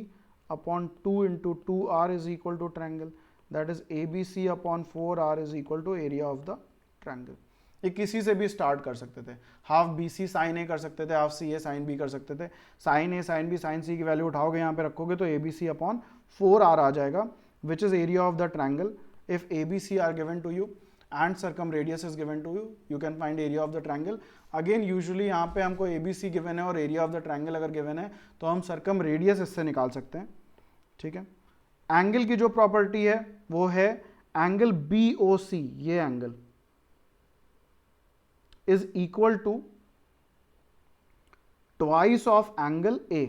upon 2 into 2R is equal to triangle, that is ABC upon 4R is equal to area of the triangle. ये किसी से भी स्टार्ट कर सकते थे, half B C sine A कर सकते थे, half C A sine B कर सकते थे। Sine A sine B sine C की वैल्यू उठाओगे यहाँ पे रखोगे तो A B C upon 4r आ जाएगा, which is area of the triangle. If A B C are given to you and circumradius is given to you, you can find area of the triangle. Again usually यहाँ पे हमको A B C given है और area of the triangle अगर given है तो हम circum radius इससे निकाल सकते हैं, ठीक है। एंगल की जो प्रॉपर्टी है वो है एंगल बी ओ सी, ये angle is equal to twice of angle A.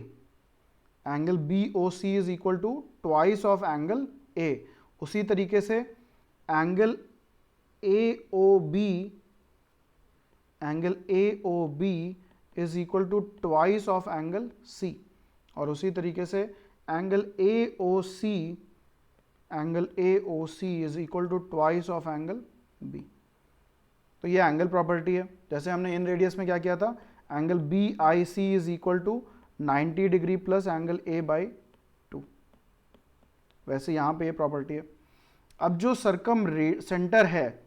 Angle BOC is equal to twice of angle A. उसी तरीके से angle AOB is equal to twice of angle C. और उसी तरीके से angle AOC is equal to twice of angle B. तो ये angle property है। जैसे हमने इन रेडियस में क्या किया था, angle B I C is equal to 90 degree plus angle A by 2, वैसे यहाँ पे ये प्रॉपर्टी है। अब जो सर्कम सेंटर है,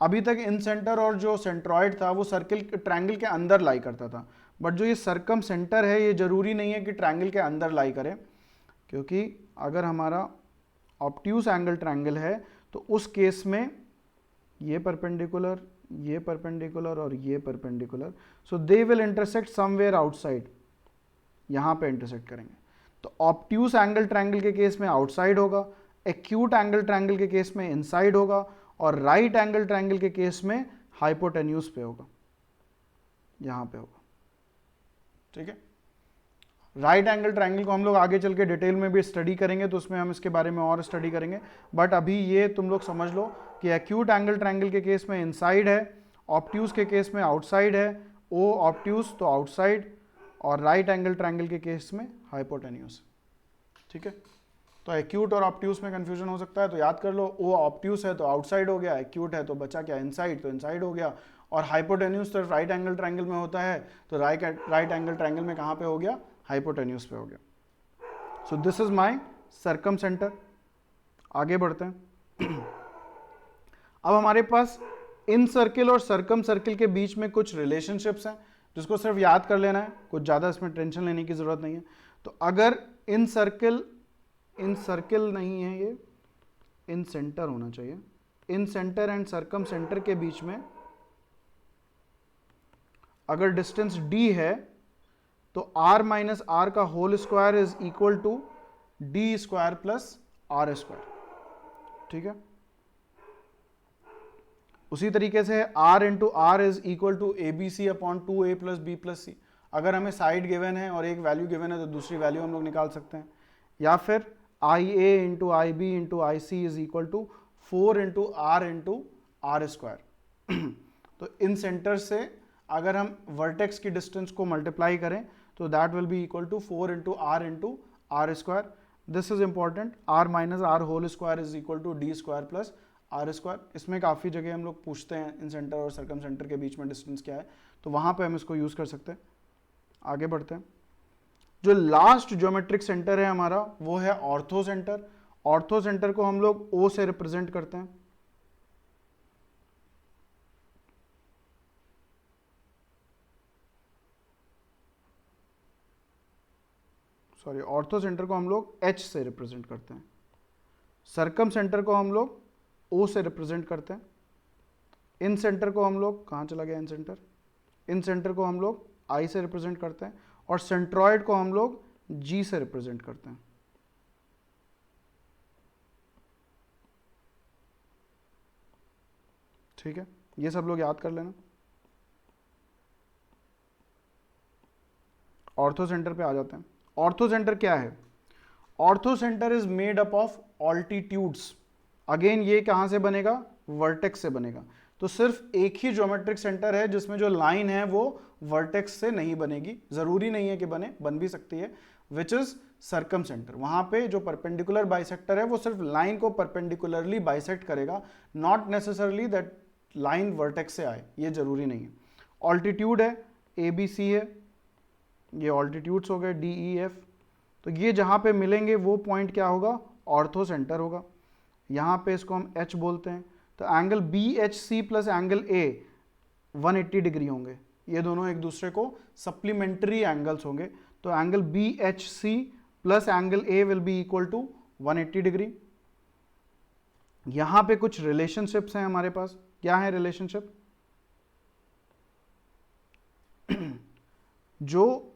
अभी तक इन सेंटर और जो सेंट्रॉइड था वो सर्किल ट्रायंगल के अंदर लाई करता था, बट जो ये सर्कम सेंटर है ये जरूरी नहीं है कि ट्रायंगल के अंदर लाई करे, क्योंकि अगर हमारा ऑब्ट्यूस एंगल ट्रायंगल है तो उस केस में ये परपेंडिकुलर, ये परपेंडिकुलर और ये perpendicular, so they will intersect somewhere outside, यहां पे इंटरसेक्ट करेंगे। तो ऑब्ट्यूस एंगल ट्रायंगल के केस में आउटसाइड होगा, एक्यूट एंगल ट्रायंगल के केस में इनसाइड होगा, और राइट एंगल ट्रायंगल के केस में हाइपोटेन्यूज पे होगा, यहां पे होगा, ठीक है। राइट एंगल ट्रायंगल को हम लोग आगे चल के डिटेल में भी स्टडी करेंगे, तो उसमें हम इसके बारे में और स्टडी करेंगे, बट अभी ये तुम लोग समझ लो कि एक्यूट एंगल ट्रायंगल के केस में इनसाइड है, ऑब्ट्यूस के केस में आउटसाइड है, ओ ऑब्ट्यूस तो आउटसाइड, और राइट एंगल ट्रायंगल के केस में हाइपोटेन्यूज, ठीक है। तो एक्यूट और ऑब्ट्यूस में कंफ्यूजन हो सकता है, तो याद कर लो, ओ ऑब्ट्यूस है तो आउटसाइड हो गया, एक्यूट है तो बचा क्या, इनसाइड, तो इनसाइड हो गया, और हाइपोटेन्यूज तो राइट एंगल ट्रायंगल में होता है, तो राइट एंगल ट्रायंगल में कहाँ पे हो गया, हाइपोटेन्यूज पे हो गया। सो this is my circum centre. आगे बढ़ते हैं। अब हमारे पास इन सर्किल और सर्कम सर्किल के बीच में कुछ रिलेशनशिप्स हैं जिसको सिर्फ याद कर लेना है, कुछ ज़्यादा इसमें टेंशन लेने की ज़रूरत नहीं है। तो अगर इन सर्किल नहीं है, ये इन सेंटर होना चाहिए, incentre and circumcentre के बीच में अगर डिस्टेंस d है तो r माइनस आर का whole square is equal to D square plus R square, ठीक है। उसी तरीके से r into R is equal to A B C upon 2a plus B plus C. अगर हमें साइड गिवन है और एक वैल्यू गिवन है तो दूसरी वैल्यू हम लोग निकाल सकते हैं। या फिर I A into I B into I C is equal to 4 into R square. तो इन सेंटर से अगर हम वर्टेक्स की डिस्टेंस को मल्टीप्लाई करें तो that will be equal to 4 into R square. This is important, R minus R whole square is equal to D square plus R square. इसमें काफ़ी जगह हम लोग पूछते हैं इन सेंटर और सर्कम सेंटर के बीच में डिस्टेंस क्या है, तो वहाँ पे हम इसको यूज़ कर सकते हैं। आगे बढ़ते हैं। जो लास्ट ज्योमेट्रिक सेंटर है हमारा वो है ऑर्थो सेंटर। ऑर्थो सेंटर को हम लोग ओ से रिप्रेजेंट करते हैं। सॉरी, ऑर्थो सेंटर को हम लोग एच से रिप्रेजेंट करते हैं। सर्कम सेंटर को हम लोग ओ से रिप्रेजेंट करते हैं। इन सेंटर को हम लोग, कहाँ चला गया इन सेंटर, इन सेंटर को हम लोग आई से रिप्रेजेंट करते हैं, और सेंट्रॉइड को हम लोग जी से रिप्रेजेंट करते हैं। ठीक है, ये सब लोग याद कर लेना। ऑर्थो सेंटर पे आ जाते हैं। ऑर्थो सेंटर क्या है? Ortho centre is made up of altitudes. Again ये कहां से बनेगा? वर्टेक्स से बनेगा। तो सिर्फ एक ही ज्योमेट्रिक सेंटर है जिसमें जो लाइन है वो वर्टेक्स से नहीं बनेगी, जरूरी नहीं है कि बने, बन भी सकती है, विच इज सर्कम सेंटर। वहां पे जो परपेंडिकुलर बाइसेक्टर है वो सिर्फ लाइन को परपेंडिकुलरली बाइसेक्ट करेगा, not necessarily that line vertex से आए, ये जरूरी नहीं है। ऑल्टीट्यूड है, ए बी सी है, ये ऑल्टीट्यूड्स हो गए डी ई एफ। तो ये जहां पे मिलेंगे वो पॉइंट क्या होगा? ऑर्थो सेंटर होगा। यहाँ पे इसको हम एच बोलते हैं। तो angle B H C plus angle A, 180 degree होंगे, ये दोनों एक दूसरे को सप्लीमेंट्री एंगल्स होंगे। तो angle B H C plus angle A will be equal to 180 degree. यहां पे कुछ रिलेशनशिप्स हैं हमारे पास। क्या है रिलेशनशिप? जो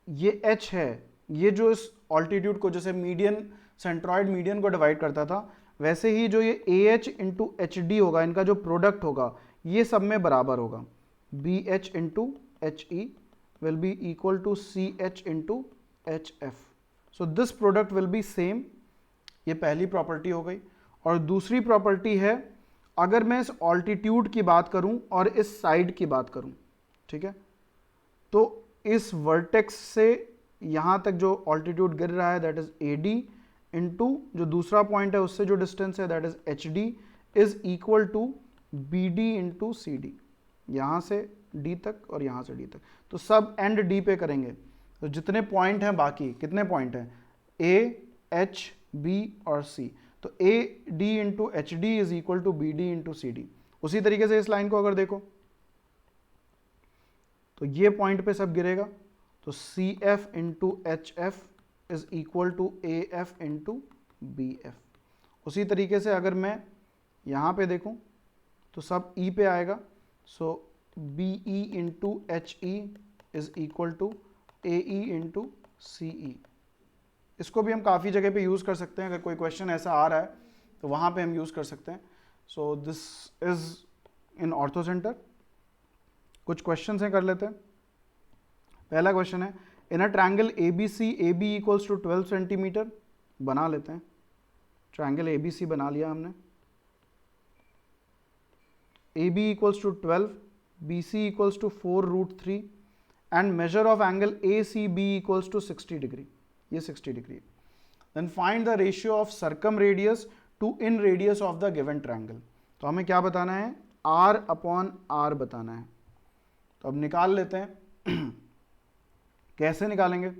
ये h है, ये जो इस ऑल्टीट्यूड को, जैसे मीडियन, सेंट्रॉइड मीडियन को डिवाइड करता था, वैसे ही जो ये A H into H D होगा, इनका जो प्रोडक्ट होगा ये सब में बराबर होगा। B H into H E will be equal to C H into H F. So this product will be same. ये पहली प्रॉपर्टी हो गई। और दूसरी प्रॉपर्टी है, अगर मैं इस ऑल्टीट्यूड की बात करूं और इस साइड की बात करूं, ठीक है, तो इस वर्टेक्स से यहां तक जो ऑल्टीट्यूड गिर रहा है that is A D into जो दूसरा पॉइंट है उससे जो डिस्टेंस है that is H D is equal to B D into C D. यहां से डी तक और यहां से डी तक, तो सब एंड डी पे करेंगे। तो जितने पॉइंट हैं, बाकी कितने पॉइंट हैं, ए एच बी और सी, तो A D into H D is equal to B D into C D. उसी तरीके से इस लाइन को अगर देखो तो ये पॉइंट पे सब गिरेगा, तो C F into H F is equal to A F into B F. उसी तरीके से अगर मैं यहाँ पे देखूँ तो सब ई पे आएगा, so B E into H E is equal to A E into C E. इसको भी हम काफ़ी जगह पे यूज़ कर सकते हैं, अगर कोई क्वेश्चन ऐसा आ रहा है तो वहाँ पे हम यूज़ कर सकते हैं। So this is in ortho centre. कुछ क्वेश्चन हैं, कर लेते हैं। पहला क्वेश्चन है, in a triangle A B C A B equals to 12 centimetre. बना लेते हैं। ट्रायंगल ए बी सी बना लिया हमने। A B equals to 12, B C equals to 4√3 and measure of angle A C B equals to 60 degree. ये 60 degree है। Then find the ratio of circumradius to inradius of the given triangle. तो हमें क्या बताना है, r upon r बताना है। तो अब निकाल लेते हैं। कैसे निकालेंगे?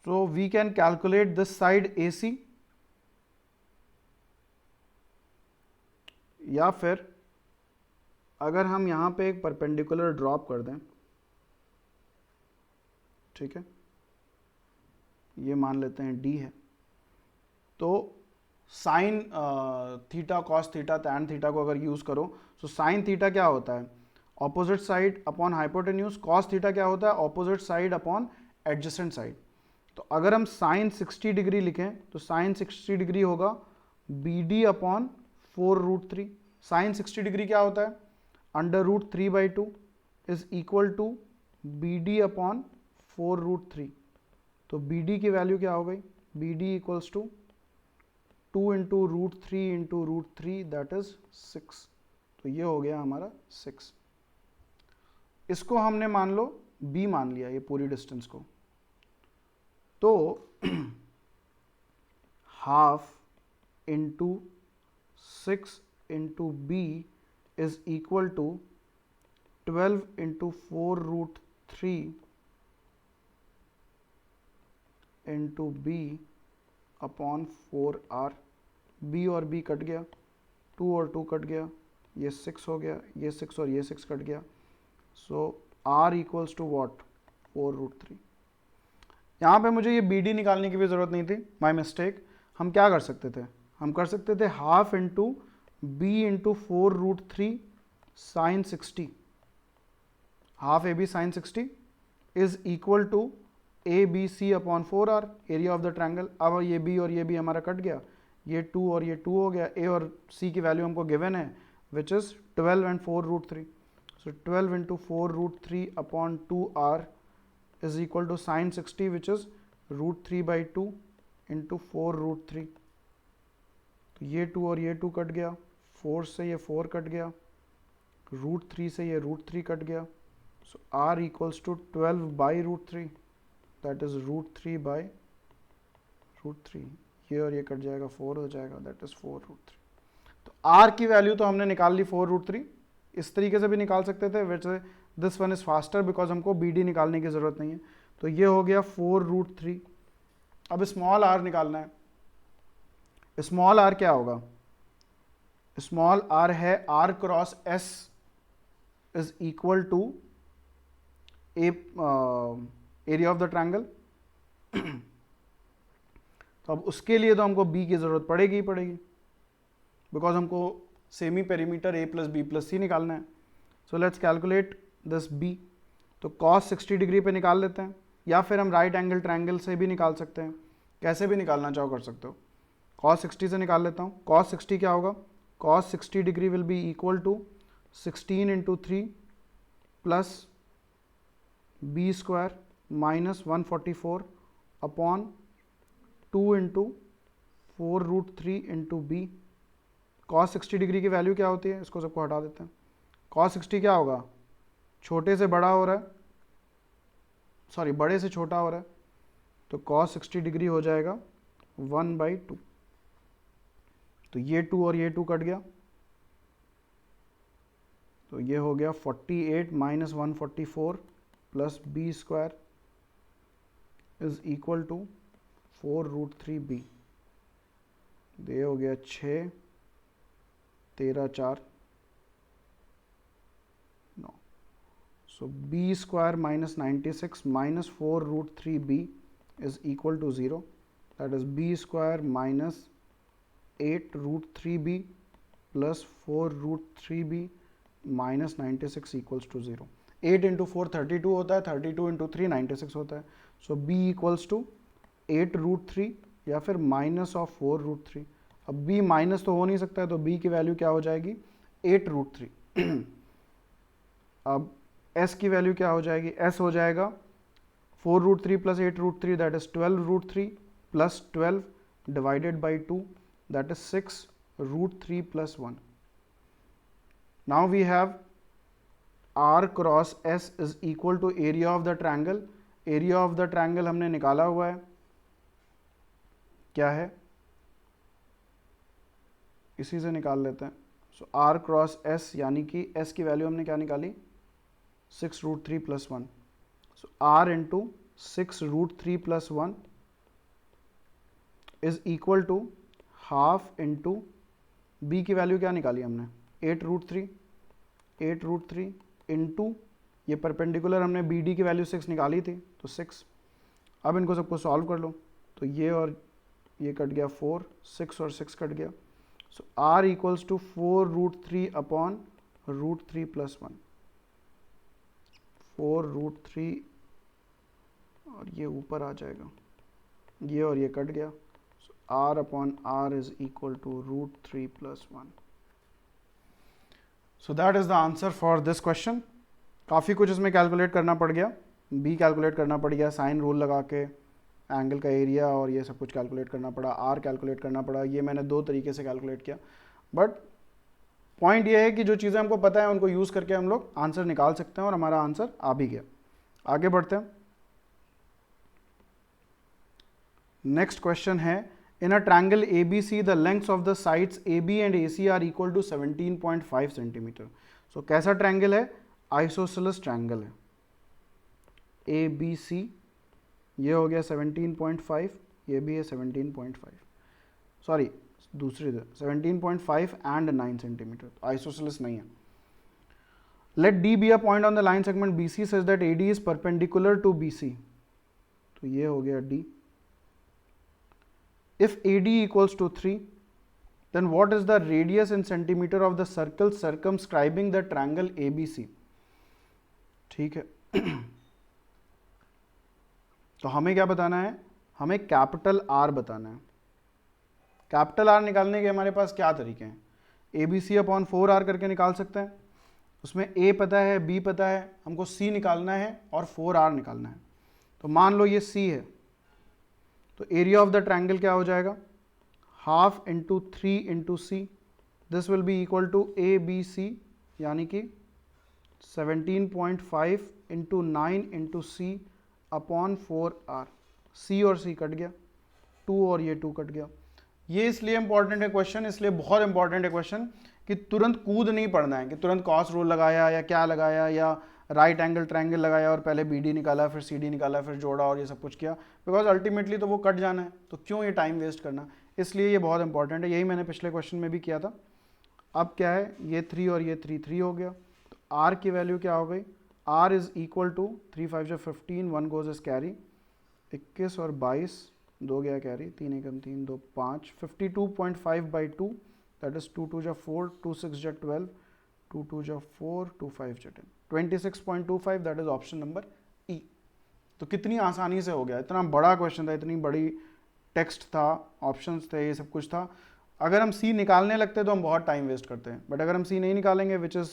So we can calculate this side AC, या फिर अगर हम यहां पे एक परपेंडिकुलर ड्रॉप कर दें, ठीक है, ये मान लेते हैं D है, तो sine theta cos theta tan theta को अगर यूज़ करो, तो साइन थीटा क्या होता है, opposite side upon hypotenuse. Cos theta क्या होता है, opposite side upon adjacent side. तो अगर हम साइन 60 डिग्री लिखें तो साइन 60 डिग्री होगा B D upon 4√3। Sine 60 degree क्या होता है, √3/2 is equal to B D upon 4√3। तो बी डी की वैल्यू क्या हो गई, B D equals to 2 into √3 into √3 that is 6। तो ये हो गया हमारा 6। इसको हमने मान लो b मान लिया, ये पूरी डिस्टेंस को। तो half into 6 into B is equal to 12 into 4√3 into B upon 4r। b और b कट गया, 2 और 2 कट गया, ये 6 हो गया, ये 6 और ये 6 कट गया। So r equals to what, 4√3। यहाँ पे मुझे ये बी डी निकालने की भी ज़रूरत नहीं थी, माई मिस्टेक। हम क्या कर सकते थे, हम कर सकते थे half into B into 4√3 sine 60। Half A B sine 60 is equal to A B C upon 4r, area of the triangle. अब ये b और ये b हमारा कट गया, ये 2 और ये 2 हो गया। a और c की वैल्यू हमको गिवन है which is 12 and 4√3। So 12 into 4√3 upon 2r is equal to sin 60 which is √3/2 into 4√3। तो ये 2 और ये 2 कट गया, 4 से ये 4 कट गया, √3 से ये √3 कट गया। So r equals to 12/√3 that is √3/√3। ये और ये कट जाएगा, 4 हो जाएगा, that is 4√3। तो r की वैल्यू तो हमने निकाल ली 4√3। इस तरीके से भी निकाल सकते थे, वैसे this one is faster because हमको बी डी निकालने की ज़रूरत नहीं है। तो ये हो गया 4√3। अब स्मॉल r निकालना है। स्मॉल r क्या होगा, स्मॉल आर है R cross S is equal to area of the triangle. तो अब उसके लिए तो हमको बी की जरूरत पड़ेगी ही पड़ेगी, बिकॉज हमको semi perimeter A plus B plus C निकालना है। So let's calculate this B. तो cos 60 डिग्री पे निकाल लेते हैं, या फिर हम राइट एंगल ट्रायंगल से भी निकाल सकते हैं, कैसे भी निकालना चाहो कर सकते हो। cos 60 से निकाल लेता हूँ। cos 60 क्या होगा? cos 60 degree will be equal to 16 into 3 plus B square minus 144 upon 2 into 4√3 into B. cos 60 degree की वैल्यू क्या होती है? इसको सबको हटा देते हैं। cos 60 क्या होगा? छोटे से बड़ा हो रहा है, सॉरी बड़े से छोटा हो रहा है, तो cos 60 डिग्री हो जाएगा 1/2। तो ये 2 और ये 2 कट गया, तो ये हो गया 48 minus 144 plus B square is equal to 4√3b। ये हो गया 6 13 4 9। So b square minus 96 minus 4√3b is equal to 0. That is b square minus 8√3b plus 4√3b minus 96 equals to 0. 8 into 4 32 होता है, 32 इंटू 3 96 होता है। सो b इक्वल्स टू 8√3 या फिर minus of 4√3। अब b माइनस तो हो नहीं सकता है, तो b की वैल्यू क्या हो जाएगी? 8√3। अब s की वैल्यू क्या हो जाएगी? s हो जाएगा 4√3 plus 8√3 that is 12√3 plus 12 divided by 2 that is 6√3 plus 1। Now we have r cross s is equal to area of the triangle. Area of the triangle हमने निकाला हुआ है, क्या है? इसी से निकाल लेते हैं। सो r क्रॉस s यानी कि s की वैल्यू हमने क्या निकाली? 6√3 plus 1। So r into 6√3 plus 1 is equal to half into b की वैल्यू क्या निकाली हमने? 8√3 इंटू ये परपेंडिकुलर हमने BD की वैल्यू 6 निकाली थी, तो 6। अब इनको सबको सॉल्व कर लो, तो ये और ये कट गया 4, 6 और 6 कट गया। So r equals to 4√3 upon √3 plus 1। 4√3 और ये ऊपर आ जाएगा, ये और ये कट गया। So r upon r is equal to √3 plus 1। So that is the answer for this question. काफ़ी कुछ इसमें कैलकुलेट करना पड़ गया, b कैलकुलेट करना पड़ गया, साइन रूल लगा के एंगल का एरिया और ये सब कुछ कैलकुलेट करना पड़ा, r कैलकुलेट करना पड़ा। ये मैंने 2 तरीके से कैलकुलेट किया, बट पॉइंट ये है कि जो चीज़ें हमको पता है उनको यूज़ करके हम लोग आंसर निकाल सकते हैं, और हमारा आंसर आ भी गया। आगे बढ़ते हैं। नेक्स्ट क्वेश्चन है, in a triangle ABC the lengths of the sides AB and AC are equal to 17.5 centimetre. So कैसा ट्रायंगल है? आइसोसेलेस ट्रायंगल है। ABC ये हो गया 17.5, ये भी है 17.5, सॉरी दूसरी 17.5 एंड 9 सेंटीमीटर, आइसोसेलेस नहीं है। Let D be a point on the line segment BC such that AD is perpendicular to BC। तो ये हो गया D। If AD equals to 3, then what is the radius in centimeter of the circle circumscribing the triangle ABC? ठीक है। तो हमें क्या बताना है? हमें कैपिटल R बताना है। कैपिटल R निकालने के हमारे पास क्या तरीके हैं? ABC अपॉन 4R करके निकाल सकते हैं। उसमें A पता है, B पता है, हमको C निकालना है और 4R निकालना है। तो मान लो ये C है, तो एरिया ऑफ द ट्रायंगल क्या हो जाएगा? Half into 3 into C, this will be equal to ABC, यानी कि 17.5 into 9 into C upon 4R। C और सी कट गया, 2 और ये 2 कट गया। ये इसलिए इंपॉर्टेंट है क्वेश्चन, इसलिए बहुत इंपॉर्टेंट है क्वेश्चन कि तुरंत कूद नहीं पड़ना है कि तुरंत कॉस रूल लगाया या क्या लगाया या राइट एंगल ट्रायंगल लगाया और पहले BD निकाला फिर CD निकाला फिर जोड़ा और ये सब कुछ किया, बिकॉज अल्टीमेटली तो वो कट जाना है, तो क्यों ये टाइम वेस्ट करना। इसलिए ये बहुत इंपॉर्टेंट है, यही मैंने पिछले क्वेश्चन में भी किया था। अब क्या है, ये 3 और ये 3 हो गया, तो r की वैल्यू क्या हो गई, r इज इक्वल टू 3 5 जो 15, 1 गोज इज कैरी, 21 और 22, 2 गया carry, 3 Ekam 3 2 5, 52.5 by 2 that is 2 2 जा 4, 2 6 जा 12, 2 2 जा 4, 2 5 जा 10, 26.25 दैट इज ऑप्शन नंबर ई। तो कितनी आसानी से हो गया, इतना बड़ा क्वेश्चन था, इतनी बड़ी टेक्स्ट था, ऑप्शंस थे, ये सब कुछ था। अगर हम सी निकालने लगते तो हम बहुत टाइम वेस्ट करते हैं, बट अगर हम सी नहीं निकालेंगे विच इज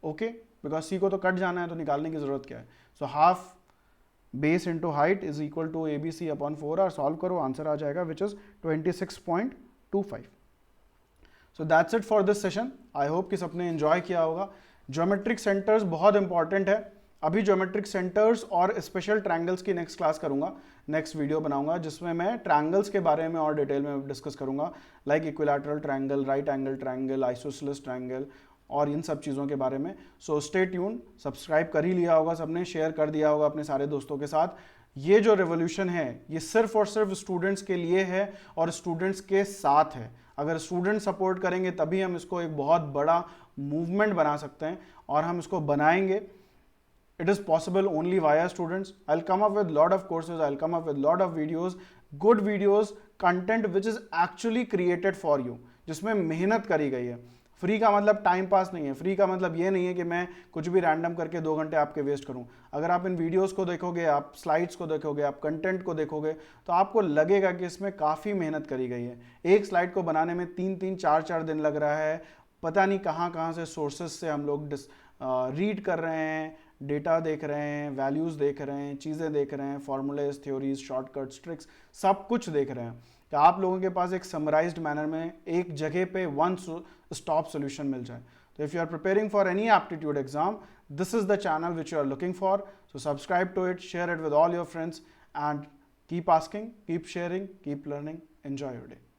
ओके, बिकॉज सी को तो कट जाना है, तो निकालने की जरूरत क्या है। So half base into height is equal to A B C upon 4 और सॉल्व करो, आंसर आ जाएगा which is 26.25। So that's it for this session. I hope कि सबने एंजॉय किया होगा। ज्योमेट्रिक सेंटर्स बहुत इंपॉर्टेंट है। अभी ज्योमेट्रिक सेंटर्स और स्पेशल ट्रायंगल्स की नेक्स्ट क्लास करूंगा, नेक्स्ट वीडियो बनाऊंगा जिसमें मैं ट्रायंगल्स के बारे में और डिटेल में डिस्कस करूंगा, like equilateral triangle, right angle triangle, isosceles triangle और इन सब चीज़ों के बारे में। So stay tune. सब्सक्राइब कर ही लिया होगा सबने, शेयर कर दिया होगा अपने सारे दोस्तों के साथ। ये जो रेवोल्यूशन है ये सिर्फ और सिर्फ स्टूडेंट्स के लिए है और स्टूडेंट्स के साथ है। अगर स्टूडेंट सपोर्ट करेंगे तभी हम इसको एक बहुत बड़ा मूवमेंट बना सकते हैं, और हम इसको बनाएंगे। It is possible only via students. I'll come up with lot of courses, I'll come up with lot of videos, good videos, content which is actually created for you, जिसमें मेहनत करी गई है। फ्री का मतलब टाइम पास नहीं है, free का मतलब ये नहीं है कि मैं कुछ भी रैंडम करके 2 घंटे आपके वेस्ट करूं। अगर आप इन वीडियोस को देखोगे, आप स्लाइड्स को देखोगे, आप कंटेंट को देखोगे, तो आपको लगेगा कि इसमें काफ़ी मेहनत करी गई है। एक स्लाइड को बनाने में 3-3 4-4 दिन लग रहा है। पता नहीं कहाँ से सोर्सेज से हम लोग रीड कर रहे हैं, डेटा देख रहे हैं, वैल्यूज़ देख रहे हैं, चीज़ें देख रहे हैं, फॉर्मूलेज, थ्योरीज, शॉर्टकट्स, ट्रिक्स, सब कुछ देख रहे हैं। तो आप लोगों के पास एक समराइज्ड मैनर में एक जगह पे वन स्टॉप सोल्यूशन मिल जाए। तो if you are preparing for any aptitude exam, this is the channel which you are looking for. So subscribe to it, share it with all your friends, and keep asking, keep sharing, keep learning, enjoy your day.